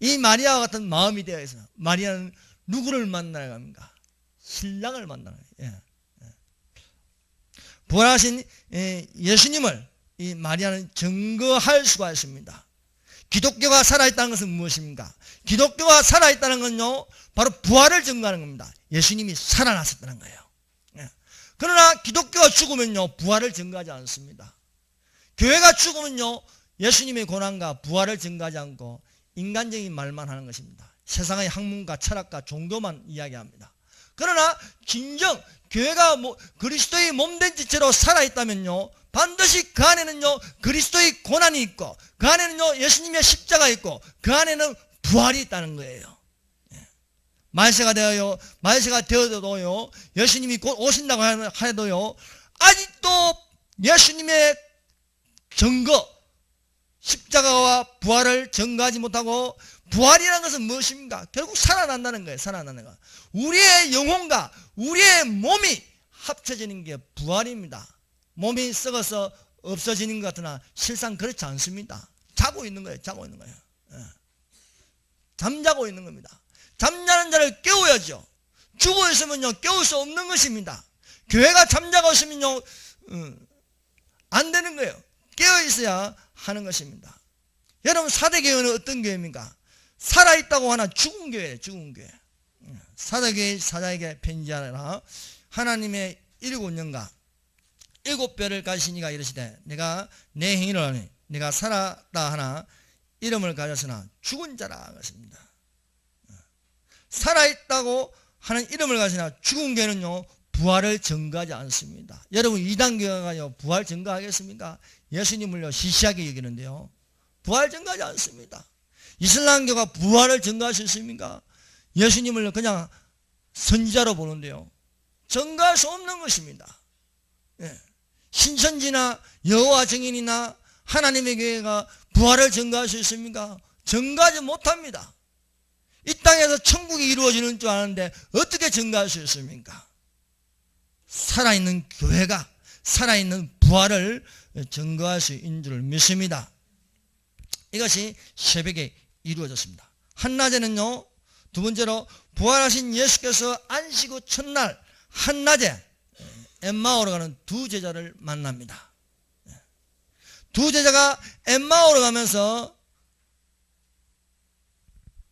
이 마리아와 같은 마음이 되어 있어요. 마리아는 누구를 만나러 갑니까? 신랑을 만나러 가요. 부활하신 예수님을 이 마리아는 증거할 수가 있습니다. 기독교가 살아있다는 것은 무엇입니까? 기독교가 살아있다는 건요, 바로 부활을 증거하는 겁니다. 예수님이 살아나셨다는 거예요. 그러나 기독교가 죽으면요, 부활을 증거하지 않습니다. 교회가 죽으면요, 예수님의 고난과 부활을 증거하지 않고 인간적인 말만 하는 것입니다. 세상의 학문과 철학과 종교만 이야기합니다. 그러나 진정 교회가 그리스도의 몸된 지체로 살아있다면요, 반드시 그 안에는요 그리스도의 고난이 있고, 그 안에는요 예수님의 십자가 있고, 그 안에는 부활이 있다는 거예요. 말세가 되어도요, 예수님이 곧 오신다고 해도요, 아직도 예수님의 증거, 십자가와 부활을 증거하지 못하고, 부활이라는 것은 무엇입니까? 결국 살아난다는 거예요. 살아나는 거. 우리의 영혼과 우리의 몸이 합쳐지는 게 부활입니다. 몸이 썩어서 없어지는 것 같으나 실상 그렇지 않습니다. 자고 있는 거예요. 자고 있는 거예요. 잠자고 있는 겁니다. 잠자는 자를 깨워야죠. 죽어 있으면요 깨울 수 없는 것입니다. 교회가 잠자고 있으면요 안 되는 거예요. 깨어 있어야 하는 것입니다. 여러분, 사대교회는 어떤 교회입니까? 살아있다고 하나 죽은 교회예요. 죽은 교회. 사대교회 사자에게 편지하라. 하나님의 7년과 7별을 가지신 이가 이르시되, 내가 내 행위를 하니 내가 살았다 하나 이름을 가졌으나 죽은 자라 것입니다. 살아있다고 하는 이름을 가지나 죽은 교회는요 부활을 증거하지 않습니다. 여러분, 이단교회가요 부활 증거하겠습니까? 예수님을요 시시하게 여기는데요 부활 증거하지 않습니다. 이슬람교가 부활을 증거할 수 있습니까? 예수님을 그냥 선지자로 보는데요 증거할 수 없는 것입니다. 신천지나 여호와 증인이나 하나님의 교회가 부활을 증거할 수 있습니까? 증거하지 못합니다. 이 땅에서 천국이 이루어지는 줄 아는데 어떻게 증거할 수 있습니까? 살아있는 교회가 살아있는 부활을 증거할 수 있는 줄 믿습니다. 이것이 새벽에 이루어졌습니다. 한낮에는요, 두 번째로 부활하신 예수께서 안식 후 첫날 한낮에 엠마오로 가는 두 제자를 만납니다. 두 제자가 엠마오로 가면서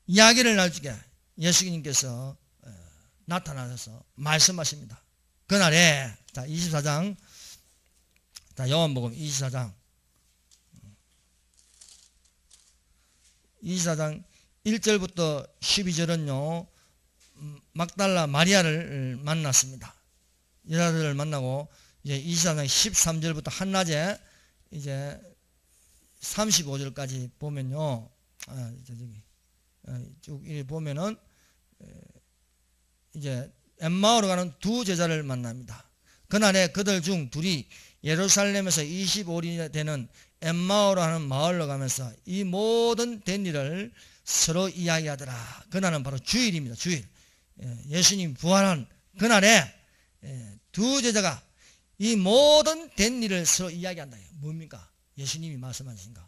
이야기를 나누게 예수님께서 나타나셔서 말씀하십니다. 그날에, 자, 24장, 자, 요한복음 24장 1절부터 12절은요 막달라 마리아를 만났습니다. 여자들을 만나고 이제 24장 13절부터 한낮에 이제 35절까지 보면요, 쭉 보면은 이제 엠마오로 가는 두 제자를 만납니다. 그날에 그들 중 둘이 예루살렘에서 25里 되는 엠마오로 하는 마을로 가면서 이 모든 된 일을 서로 이야기하더라. 그날은 바로 주일입니다. 주일. 예수님 부활한 그날에 두 제자가 이 모든 된 일을 서로 이야기한다. 뭡니까? 예수님이 말씀하신가?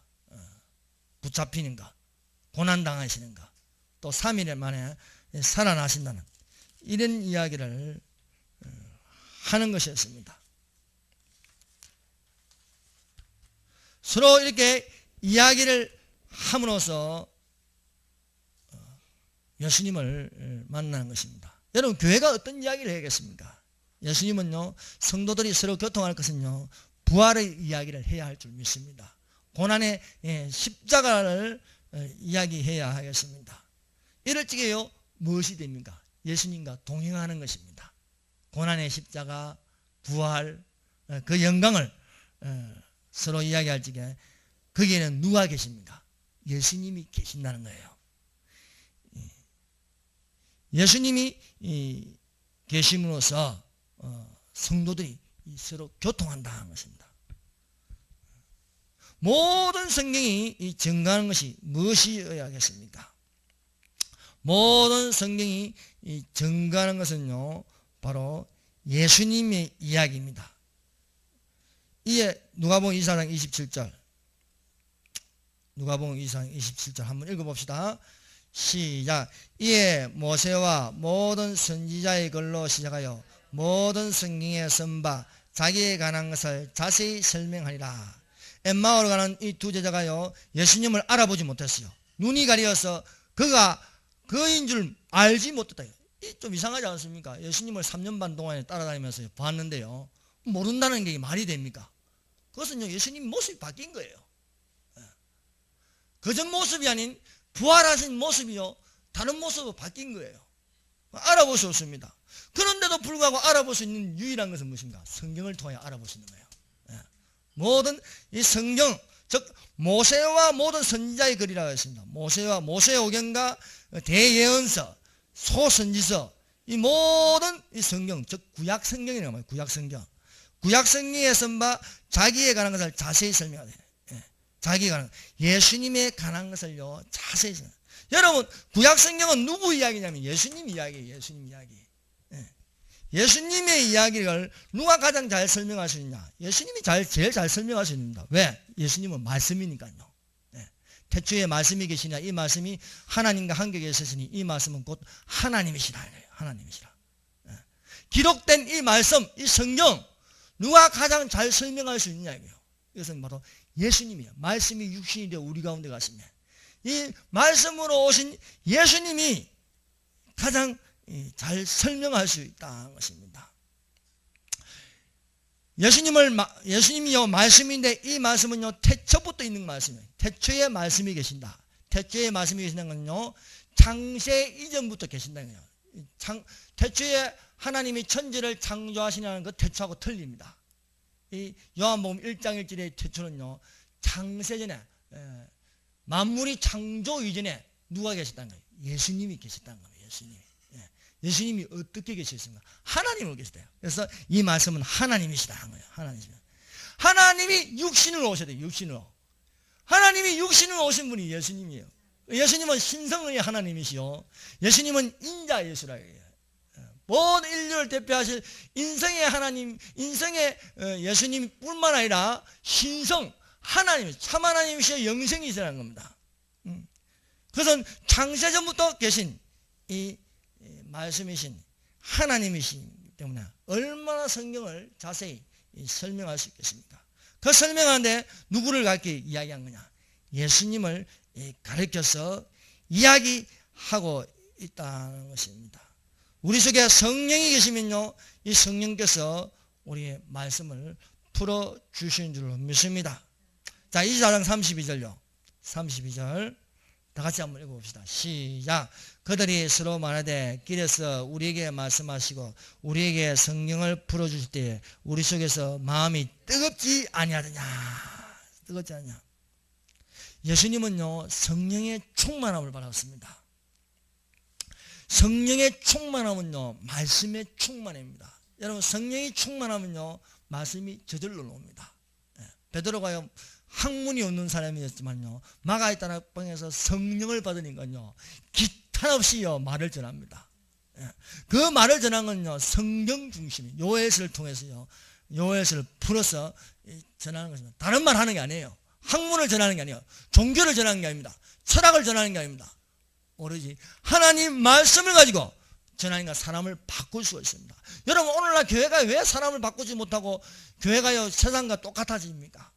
붙잡히는가? 고난당하시는가? 또 3일 만에 살아나신다는 이런 이야기를 하는 것이었습니다. 서로 이렇게 이야기를 함으로써 예수님을 만나는 것입니다. 여러분, 교회가 어떤 이야기를 해야겠습니까? 예수님은요, 성도들이 서로 교통할 것은요, 부활의 이야기를 해야 할 줄 믿습니다. 고난의 십자가를 이야기해야 하겠습니다. 이럴 적에요, 무엇이 됩니까? 예수님과 동행하는 것입니다. 고난의 십자가, 부활, 그 영광을 서로 이야기할 적에 거기에는 누가 계십니까? 예수님이 계신다는 거예요. 예수님이 계심으로써 성도들이 서로 교통한다는 것입니다. 모든 성경이 증거하는 것이 무엇이어야 하겠습니까? 모든 성경이 증거하는 것은요, 바로 예수님의 이야기입니다. 이에 누가복음 24장 27절, 누가복음 24장 27절 한번 읽어봅시다. 시작. 이에 모세와 모든 선지자의 글로 시작하여 모든 성경에 쓴 바 자기에 관한 것을 자세히 설명하리라. 엠마오로 가는 이 두 제자가요, 예수님을 알아보지 못했어요. 눈이 가려서 그가 그인 줄 알지 못했다. 좀 이상하지 않습니까? 예수님을 3년 반 동안에 따라다니면서 봤는데요, 모른다는 게 말이 됩니까? 그것은요, 예수님 모습이 바뀐 거예요. 그전 모습이 아닌 부활하신 모습이요, 다른 모습으로 바뀐 거예요. 알아볼 수 없습니다. 그런데도 불구하고 알아볼 수 있는 유일한 것은 무엇인가? 성경을 통해 알아볼 수 있는 거예요. 모든 이 성경, 즉 모세와 모든 선지자의 글이라고 했습니다. 모세와 모세오경과 대예언서, 소선지서, 이 모든 이 성경, 즉 구약 성경이라고 말해요. 구약 성경. 구약 성경에 쓴 바 자기에 관한 것을 자세히 설명하세요. 자기에 관한 예수님에 관한 것을요 자세히 설명. 여러분 구약 성경은 누구 이야기냐면 예수님 이야기예요. 예수님 이야기. 예수님의 이야기를 누가 가장 잘 설명할 수 있냐? 예수님이 제일 잘 설명할 수 있습니다. 왜? 예수님은 말씀이니까요. 태초에 말씀이 계시냐? 이 말씀이 하나님과 함께 계셨으니 이 말씀은 곧 하나님이시라. 하나님이시라. 기록된 이 말씀, 이 성경 누가 가장 잘 설명할 수 있냐고요. 이것은 바로 예수님이에요. 말씀이 육신이 되어 우리 가운데 가시면 이 말씀으로 오신 예수님이 가장 잘 설명할 수 있다는 것입니다. 예수님이요 말씀인데 이 말씀은요 태초부터 있는 말씀이에요. 태초에 말씀이 계신다. 태초에 말씀이 계신다는 건요 창세 이전부터 계신다는 거예요. 태초에 하나님이 천지를 창조하시냐는 그 태초하고 틀립니다. 이 요한복음 1장 1절의 태초는요 창세전에 만물이 창조 이전에 누가 계셨다는 거예요? 예수님이 계셨다는 거예요. 예수님이 어떻게 계셨습니까? 하나님으로 계시대요. 그래서 이 말씀은 하나님이시다 한 거예요. 하나님이 육신으로 오셔야 돼요. 육신으로. 하나님이 육신으로 오신 분이 예수님이에요. 예수님은 신성의 하나님이시요. 예수님은 인자 예수라 해요. 모든 인류를 대표하실 인성의 하나님, 인성의 예수님뿐만 아니라 신성 하나님, 참 하나님이시여 영생이시라는 겁니다. 그것은 창세전부터 계신 이 말씀이신 하나님이시기 때문에 얼마나 성경을 자세히 설명할 수 있겠습니까? 그 설명하는데 누구를 가르쳐 이야기한 거냐? 예수님을 가르쳐서 이야기하고 있다는 것입니다. 우리 속에 성령이 계시면요 이 성령께서 우리의 말씀을 풀어주시는 줄 믿습니다. 자, 24장 32절요. 32절 다 같이 한번 읽어봅시다. 시작. 그들이 서로 말하되 길에서 우리에게 말씀하시고 우리에게 성경을 풀어주실 때 우리 속에서 마음이 뜨겁지 아니하더냐. 뜨겁지 않냐. 예수님은요 성령의 충만함을 받았습니다. 성령의 충만함은요 말씀의 충만입니다. 여러분 성령이 충만하면요 말씀이 저절로 나옵니다. 베드로가요 학문이 없는 사람이었지만요 마가의 다락방에서 성령을 받으니까요 기탄 없이요 말을 전합니다. 그 말을 전한 건요 성경 중심이 요엘서를 통해서요 요엘서를 풀어서 전하는 것입니다. 다른 말 하는 게 아니에요. 학문을 전하는 게 아니에요. 종교를 전하는 게 아닙니다. 철학을 전하는 게 아닙니다. 오로지 하나님 말씀을 가지고 전하니까 사람을 바꿀 수가 있습니다. 여러분 오늘날 교회가 왜 사람을 바꾸지 못하고 교회가요 세상과 똑같아집니까?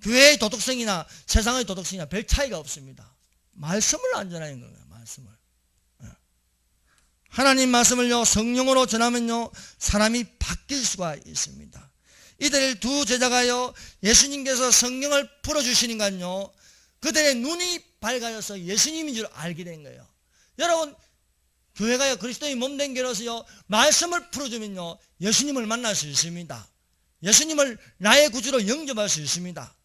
교회의 도덕성이나 세상의 도덕성이나 별 차이가 없습니다. 말씀을 안 전하는 거예요. 말씀을. 하나님 말씀을요 성령으로 전하면요 사람이 바뀔 수가 있습니다. 이들 두 제자가요 예수님께서 성령을 풀어주시니까요 그들의 눈이 밝아져서 예수님인 줄 알게 된 거예요. 여러분 교회가요 그리스도의 몸된 교회로서요 말씀을 풀어주면요 예수님을 만날 수 있습니다. 예수님을 나의 구주로 영접할 수 있습니다.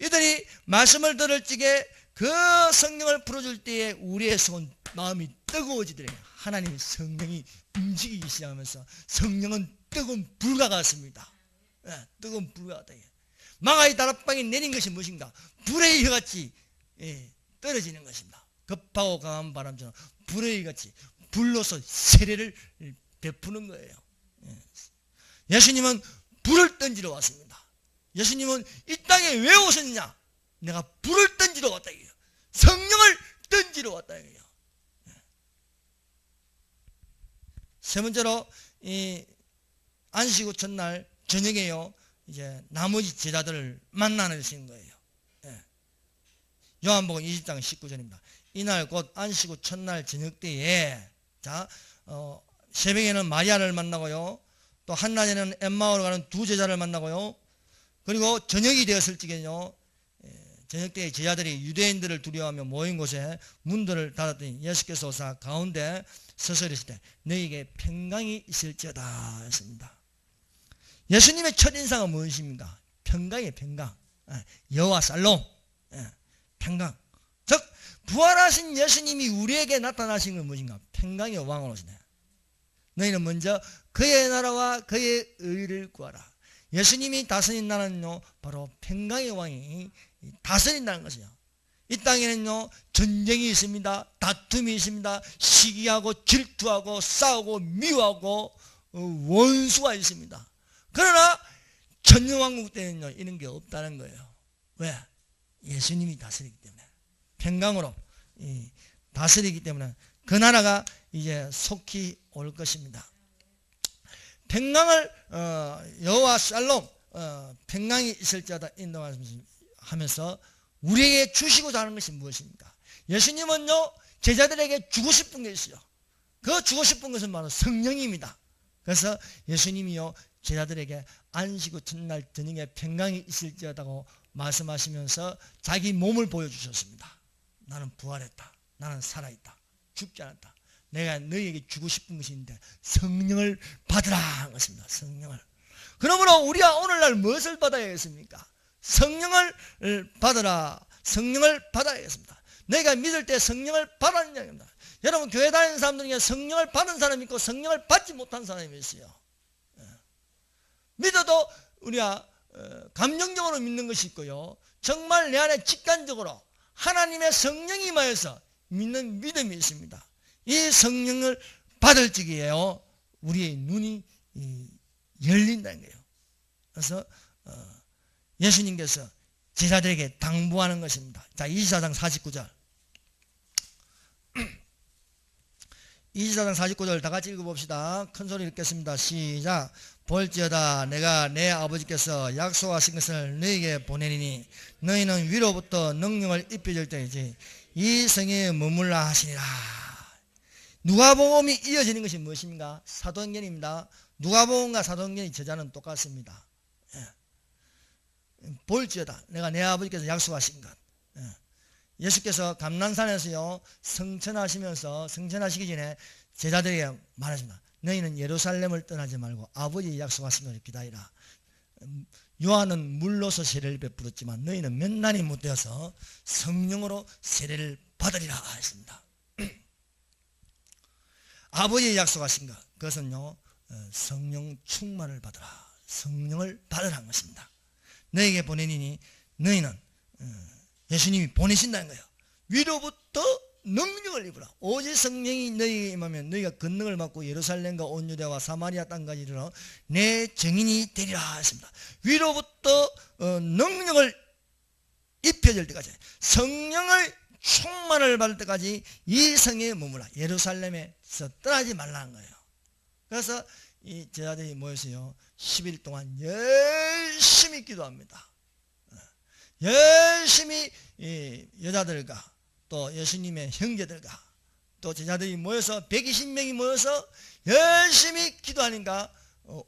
이들이 말씀을 들을 적에 그 성령을 풀어줄 때에 우리의 속은 마음이 뜨거워지더래요. 하나님의 성령이 움직이기 시작하면서 성령은 뜨거운 불과 같습니다. 뜨거운 불과 같다. 마가의 다락방에 내린 것이 무엇인가? 불의 이같이 떨어지는 것입니다. 급하고 강한 바람처럼 불의 이같이 불로서 세례를 베푸는 거예요. 예수님은 불을 던지러 왔습니다. 예수님은 이 땅에 왜 오셨느냐? 내가 불을 던지러 왔다 이거예요. 성령을 던지러 왔다 이거예요. 세 번째로 이 안식 후 첫날 저녁에요 이제 나머지 제자들을 만나는 거예요. 요한복음 20장 19절입니다. 이날 곧 안식 후 첫날 저녁 때에 새벽에는 마리아를 만나고요 또 한낮에는 엠마오로 가는 두 제자를 만나고요 그리고 저녁이 되었을 적에는요 저녁 때 제자들이 유대인들을 두려워하며 모인 곳에 문들을 닫았더니 예수께서 오사 가운데 서서 이르실 때 너희에게 평강이 있을지어다 했습니다. 예수님의 첫인상은 무엇입니까? 평강이에요. 평강. 여호와 살롬. 평강. 즉 부활하신 예수님이 우리에게 나타나신 건 무엇인가? 평강의 왕으로 오시네. 너희는 먼저 그의 나라와 그의 의를 구하라. 예수님이 다스린 나라는요 바로 평강의 왕이 다스린다는 것이요. 이 땅에는요 전쟁이 있습니다. 다툼이 있습니다. 시기하고 질투하고 싸우고 미워하고 원수가 있습니다. 그러나 천년왕국 때는요 이런 게 없다는 거예요. 왜? 예수님이 다스리기 때문에 평강으로 다스리기 때문에 그 나라가 이제 속히 올 것입니다. 평강을 여호와 샬롬 평강이 있을지어다 인도하면서 우리에게 주시고자 하는 것이 무엇입니까? 예수님은요 제자들에게 주고 싶은 게 있어요. 그 주고 싶은 것은 바로 성령입니다. 그래서 예수님이요 제자들에게 안식 후 첫날 저녁에 평강이 있을지어다고 말씀하시면서 자기 몸을 보여주셨습니다. 나는 부활했다. 나는 살아있다. 죽지 않았다. 내가 너희에게 주고 싶은 것이 있는데 성령을 받으라 한 것입니다. 성령을. 그러므로 우리가 오늘날 무엇을 받아야겠습니까? 성령을 받으라. 성령을 받아야겠습니다. 내가 믿을 때 성령을 받았는 이야기입니다. 여러분 교회 다니는 사람들 중에 성령을 받은 사람이 있고 성령을 받지 못한 사람이 있어요. 믿어도 우리가 감정적으로 믿는 것이 있고요. 정말 내 안에 직관적으로 하나님의 성령이 임하여서 믿는 믿음이 있습니다. 이 성령을 받을 적이에요 우리의 눈이 열린다는 거예요. 그래서 예수님께서 제자들에게 당부하는 것입니다. 자, 24장 49절 24장 49절 다 같이 읽어봅시다. 큰 소리 읽겠습니다. 시작. 볼지어다 내가 내 아버지께서 약속하신 것을 너희에게 보내리니 너희는 위로부터 능력을 입혀질 때이지 이 성에 머물라 하시니라. 누가복음이 이어지는 것이 무엇입니까? 사도행전입니다. 누가복음과 사도행전의 저자는 똑같습니다. 볼지어다 내가 내 아버지께서 약속하신 것. 예수께서 감난산에서요 성천하시면서 성천하시기 전에 제자들에게 말하십니다. 너희는 예루살렘을 떠나지 말고 아버지의 약속하신 것을 기다리라. 요한은 물로서 세례를 베풀었지만 너희는 몇 날이 못 되어서 성령으로 세례를 받으리라 했습니다. 아버지의 약속하신 것 그것은요 성령 충만을 받으라. 성령을 받으라는 것입니다. 너희에게 보내니 너희는 예수님이 보내신다는 거예요. 위로부터 능력을 입으라. 오직 성령이 너희에게 임하면 너희가 권능을 받고 예루살렘과 온 유대와 사마리아 땅까지 이르러 내 증인이 되리라 했습니다. 위로부터 능력을 입혀질 때까지 성령을 충만을 받을 때까지 이 성에 머물라. 예루살렘에서 떠나지 말라는 거예요. 그래서 이 제자들이 모여서요 10일 동안 열심히 기도합니다. 열심히 여자들과 또 예수님의 형제들과 또 제자들이 모여서 120명이 모여서 열심히 기도하니까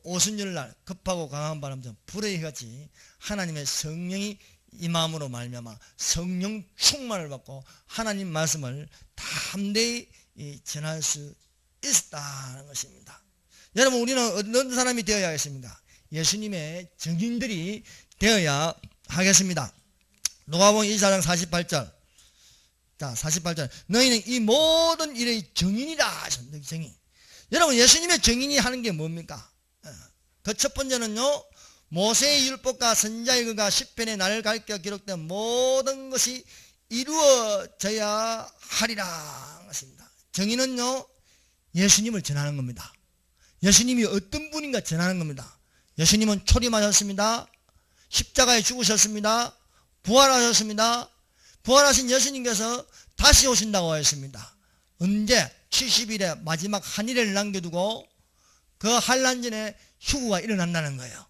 오순절날 급하고 강한 바람처럼 불의 같이 하나님의 성령이 임함으로 말미암아 성령 충만을 받고 하나님 말씀을 담대히 전할 수 있었다는 것입니다. 여러분 우리는 어떤 사람이 되어야 하겠습니까? 예수님의 증인들이 되어야 하겠습니다. 누가복음 24장 48절. 자, 48절. 너희는 이 모든 일의 증인이라 하셨는데 증인. 여러분 예수님의 증인이 하는 게 뭡니까? 그 첫 번째는요. 모세의 율법과 선지자의 글과 시편의 나를 가르쳐 기록된 모든 것이 이루어져야 하리라 것입니다. 증인은요. 예수님을 전하는 겁니다. 예수님이 어떤 분인가 전하는 겁니다. 예수님은 초림하셨습니다. 십자가에 죽으셨습니다. 부활하셨습니다. 부활하신 예수님께서 다시 오신다고 하였습니다. 언제? 70일에 마지막 한 일을 남겨두고 그 환란 전에 휴구가 일어난다는 거예요.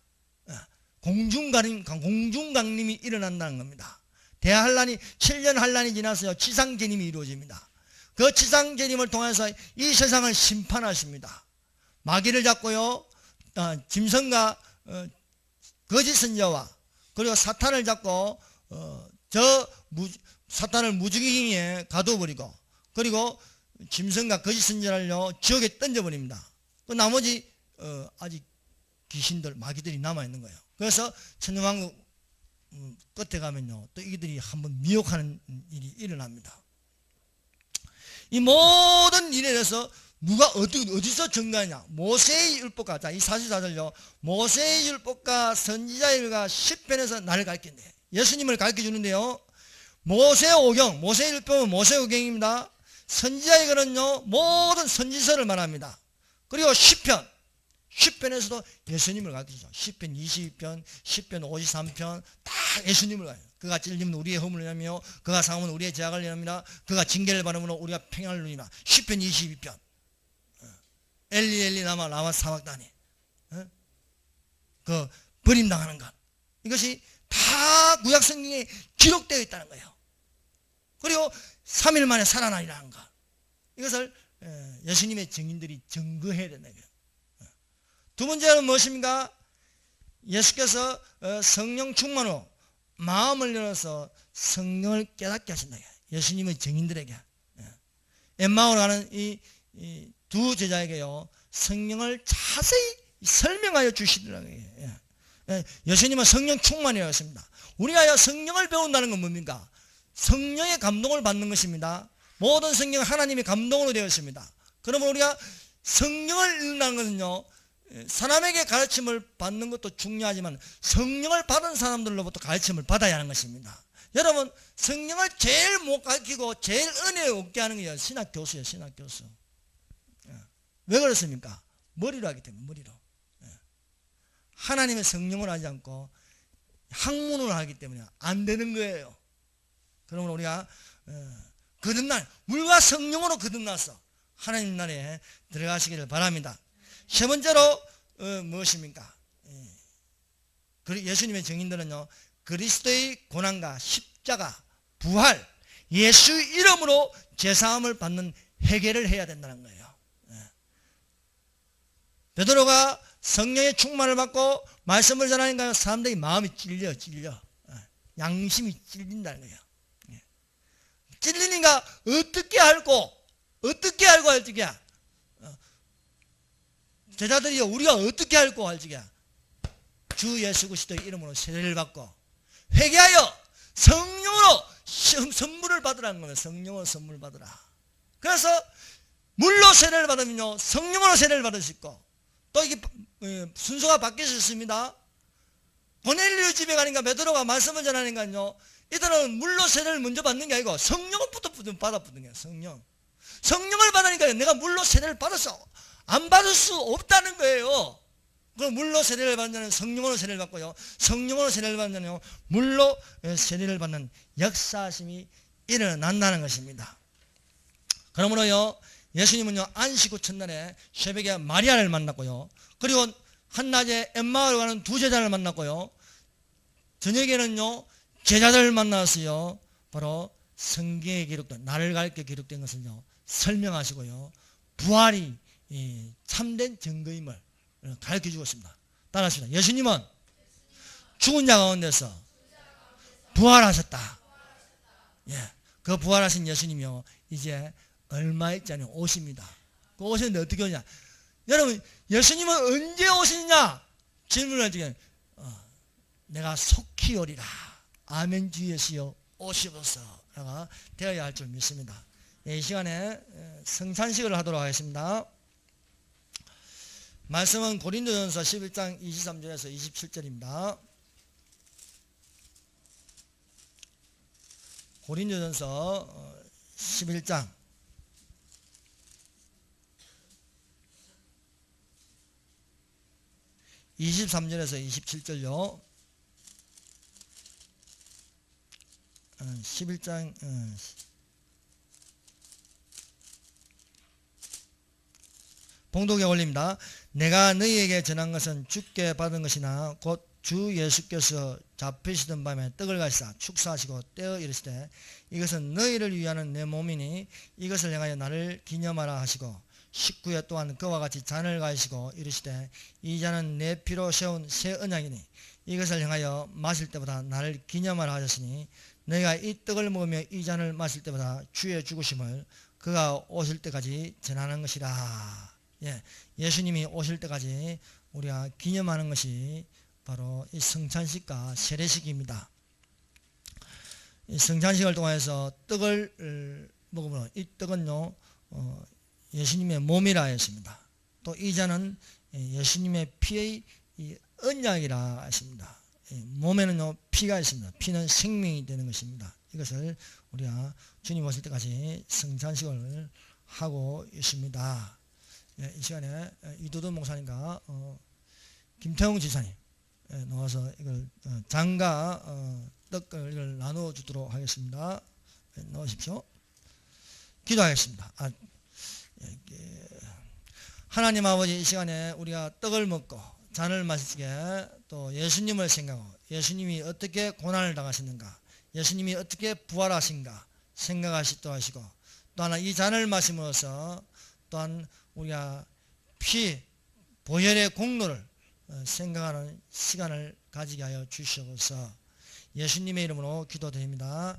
공중강림이 일어난다는 겁니다. 대환란이 7년 환란이 지나서요 지상재림이 이루어집니다. 그 지상재림을 통해서 이 세상을 심판하십니다. 마귀를 잡고요 짐승과 거짓 선지자와 그리고 사탄을 잡고 사탄을 무지개에 가둬버리고, 그리고 짐승과 거짓 선지자를요 지옥에 던져버립니다. 그 나머지 아직 귀신들, 마귀들이 남아있는 거예요. 그래서 천년왕국 끝에 가면요 또 이들이 한번 미혹하는 일이 일어납니다. 이 모든 일에 대해서 누가 어디서 증거하냐? 모세의 율법과, 자, 이 44절요 모세의 율법과 선지자의 글과 시편에서 나를 가르친대. 예수님을 가르쳐 주는데요, 모세의 오경, 모세의 율법은 모세의 오경입니다. 선지자의 글은요 모든 선지서를 말합니다. 그리고 시편에서도 예수님을 가르치죠. 시편 22편, 시편 53편 다 예수님을 가르쳐요. 그가 찔리면 우리의 허물을 내며 그가 상하면 우리의 죄악을 내합니다. 그가 징계를 받으므로 우리가 평안을 누리나. 시편 22편. 엘리 엘리 라마 사박다니. 그 버림당하는 것, 이것이 다 구약 성경에 기록되어 있다는 거예요. 그리고 3일 만에 살아나리라는 것, 이것을 예수님의 증인들이 증거해야 된다는 거예요. 두 번째는 무엇입니까? 예수께서 성령 충만 후 마음을 열어서 성령을 깨닫게 하신다. 예수님의 증인들에게, 엠마오로 가는 이 두 제자에게요 성령을 자세히 설명하여 주시더라고요. 예수님은 성령 충만이었습니다. 우리가 성령을 배운다는 건 뭡니까? 성령의 감동을 받는 것입니다. 모든 성경은 하나님의 감동으로 되어 있습니다. 그러면 우리가 성령을 읽는다는 것은요 사람에게 가르침을 받는 것도 중요하지만 성령을 받은 사람들로부터 가르침을 받아야 하는 것입니다. 여러분, 성령을 제일 못 가르치고 제일 은혜 없게 하는 게 신학교수예요. 신학교수. 왜 그렇습니까? 머리로 하기 때문에. 머리로. 하나님의 성령을 하지 않고 학문을 하기 때문에 안 되는 거예요. 그러면 우리가 거듭난, 물과 성령으로 거듭나서 하나님 나라에 들어가시기를 바랍니다. 세 번째로 무엇입니까? 예수님의 증인들은요 그리스도의 고난과 십자가, 부활, 예수 이름으로 제사함을 받는 회개를 해야 된다는 거예요. 베드로가 성령의 충만을 받고 말씀을 전하니까 사람들이 마음이 찔려. 양심이 찔린다는 거예요. 찔리니까 어떻게 알고 제자들이 우리가 어떻게 알고 할지야? 주 예수 그리스도의 이름으로 세례를 받고 회개하여 성령으로 선물을 받으라는 거예요. 성령으로 선물을 받으라. 그래서 물로 세례를 받으면요 성령으로 세례를 받을 수 있고, 또 이게 순서가 바뀌었습니다. 고넬료 집에 가니까 베드로가 말씀을 전하니까요 이들은 물로 세례를 먼저 받는 게 아니고 성령부터 받아보는 거예요. 성령을 받으니까 내가 물로 세례를 받았어, 안 받을 수 없다는 거예요. 그럼 물로 세례를 받는 자는 성령으로 세례를 받고요, 성령으로 세례를 받는 자는 물로 세례를 받는 역사심이 일어난다는 것입니다. 그러므로요 예수님은요 안식 후 첫날에 새벽에 마리아를 만났고요, 그리고 한낮에 엠마오로 가는 두 제자를 만났고요, 저녁에는요 제자들을 만났어요. 바로 성경에 기록된, 나를 가르쳐 기록된 것을요 설명하시고요 부활이 참된 증거임을 가르쳐 주었습니다. 따라하십니다. 예수님은 죽은 자 가운데서 부활하셨다. 그 부활하신 예수님이요 이제 얼마 있지 않으면 오십니다. 그 오시는데 어떻게 오냐? 여러분, 예수님은 언제 오시느냐? 질문을 하시면 내가 속히 오리라. 아멘 주 예수여 오시소서 라고 되어야 할 줄 믿습니다. 이 시간에 성찬식을 하도록 하겠습니다. 말씀은 고린도전서 11장 23절에서 27절입니다. 고린도전서 11장 23절에서 27절요. 11장 봉독에 올립니다. 내가 너희에게 전한 것은 주께 받은 것이나 곧 주 예수께서 잡히시던 밤에 떡을 가시사 축사하시고 떼어 이르시되 이것은 너희를 위하는 내 몸이니 이것을 행하여 나를 기념하라 하시고 19회 또한 그와 같이 잔을 가지시고 이르시되 이 잔은 내 피로 세운 새 언약이니 이것을 행하여 마실 때보다 나를 기념하라 하셨으니 너희가 이 떡을 먹으며 이 잔을 마실 때보다 주의 죽으심을 그가 오실 때까지 전하는 것이라. 예, 예수님이 오실 때까지 우리가 기념하는 것이 바로 이 성찬식과 세례식입니다. 이 성찬식을 통해서 떡을 먹으므로 이 떡은요 예수님의 몸이라 했습니다. 또 이 잔은 예수님의 피의 언약이라 했습니다. 몸에는요 피가 있습니다. 피는 생명이 되는 것입니다. 이것을 우리가 주님 오실 때까지 성찬식을 하고 있습니다. 이 시간에 이도돈 목사님과 김태웅 지사님 나와서 이걸 장과 떡을 이걸 나누어 주도록 하겠습니다. 넣으십시오. 기도하겠습니다. 하나님 아버지, 이 시간에 우리가 떡을 먹고 잔을 마시게 또 예수님을 생각하고 예수님이 어떻게 고난을 당하셨는가, 예수님이 어떻게 부활하신가 생각하시도록 하시고, 또 하나 이 잔을 마심으로써 또한 우리가 보혈의 공로를 생각하는 시간을 가지게 하여 주시옵소서. 예수님의 이름으로 기도드립니다.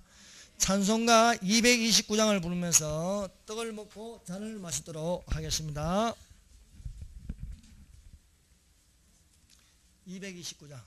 찬송가 229장을 부르면서 떡을 먹고 잔을 마시도록 하겠습니다. 229장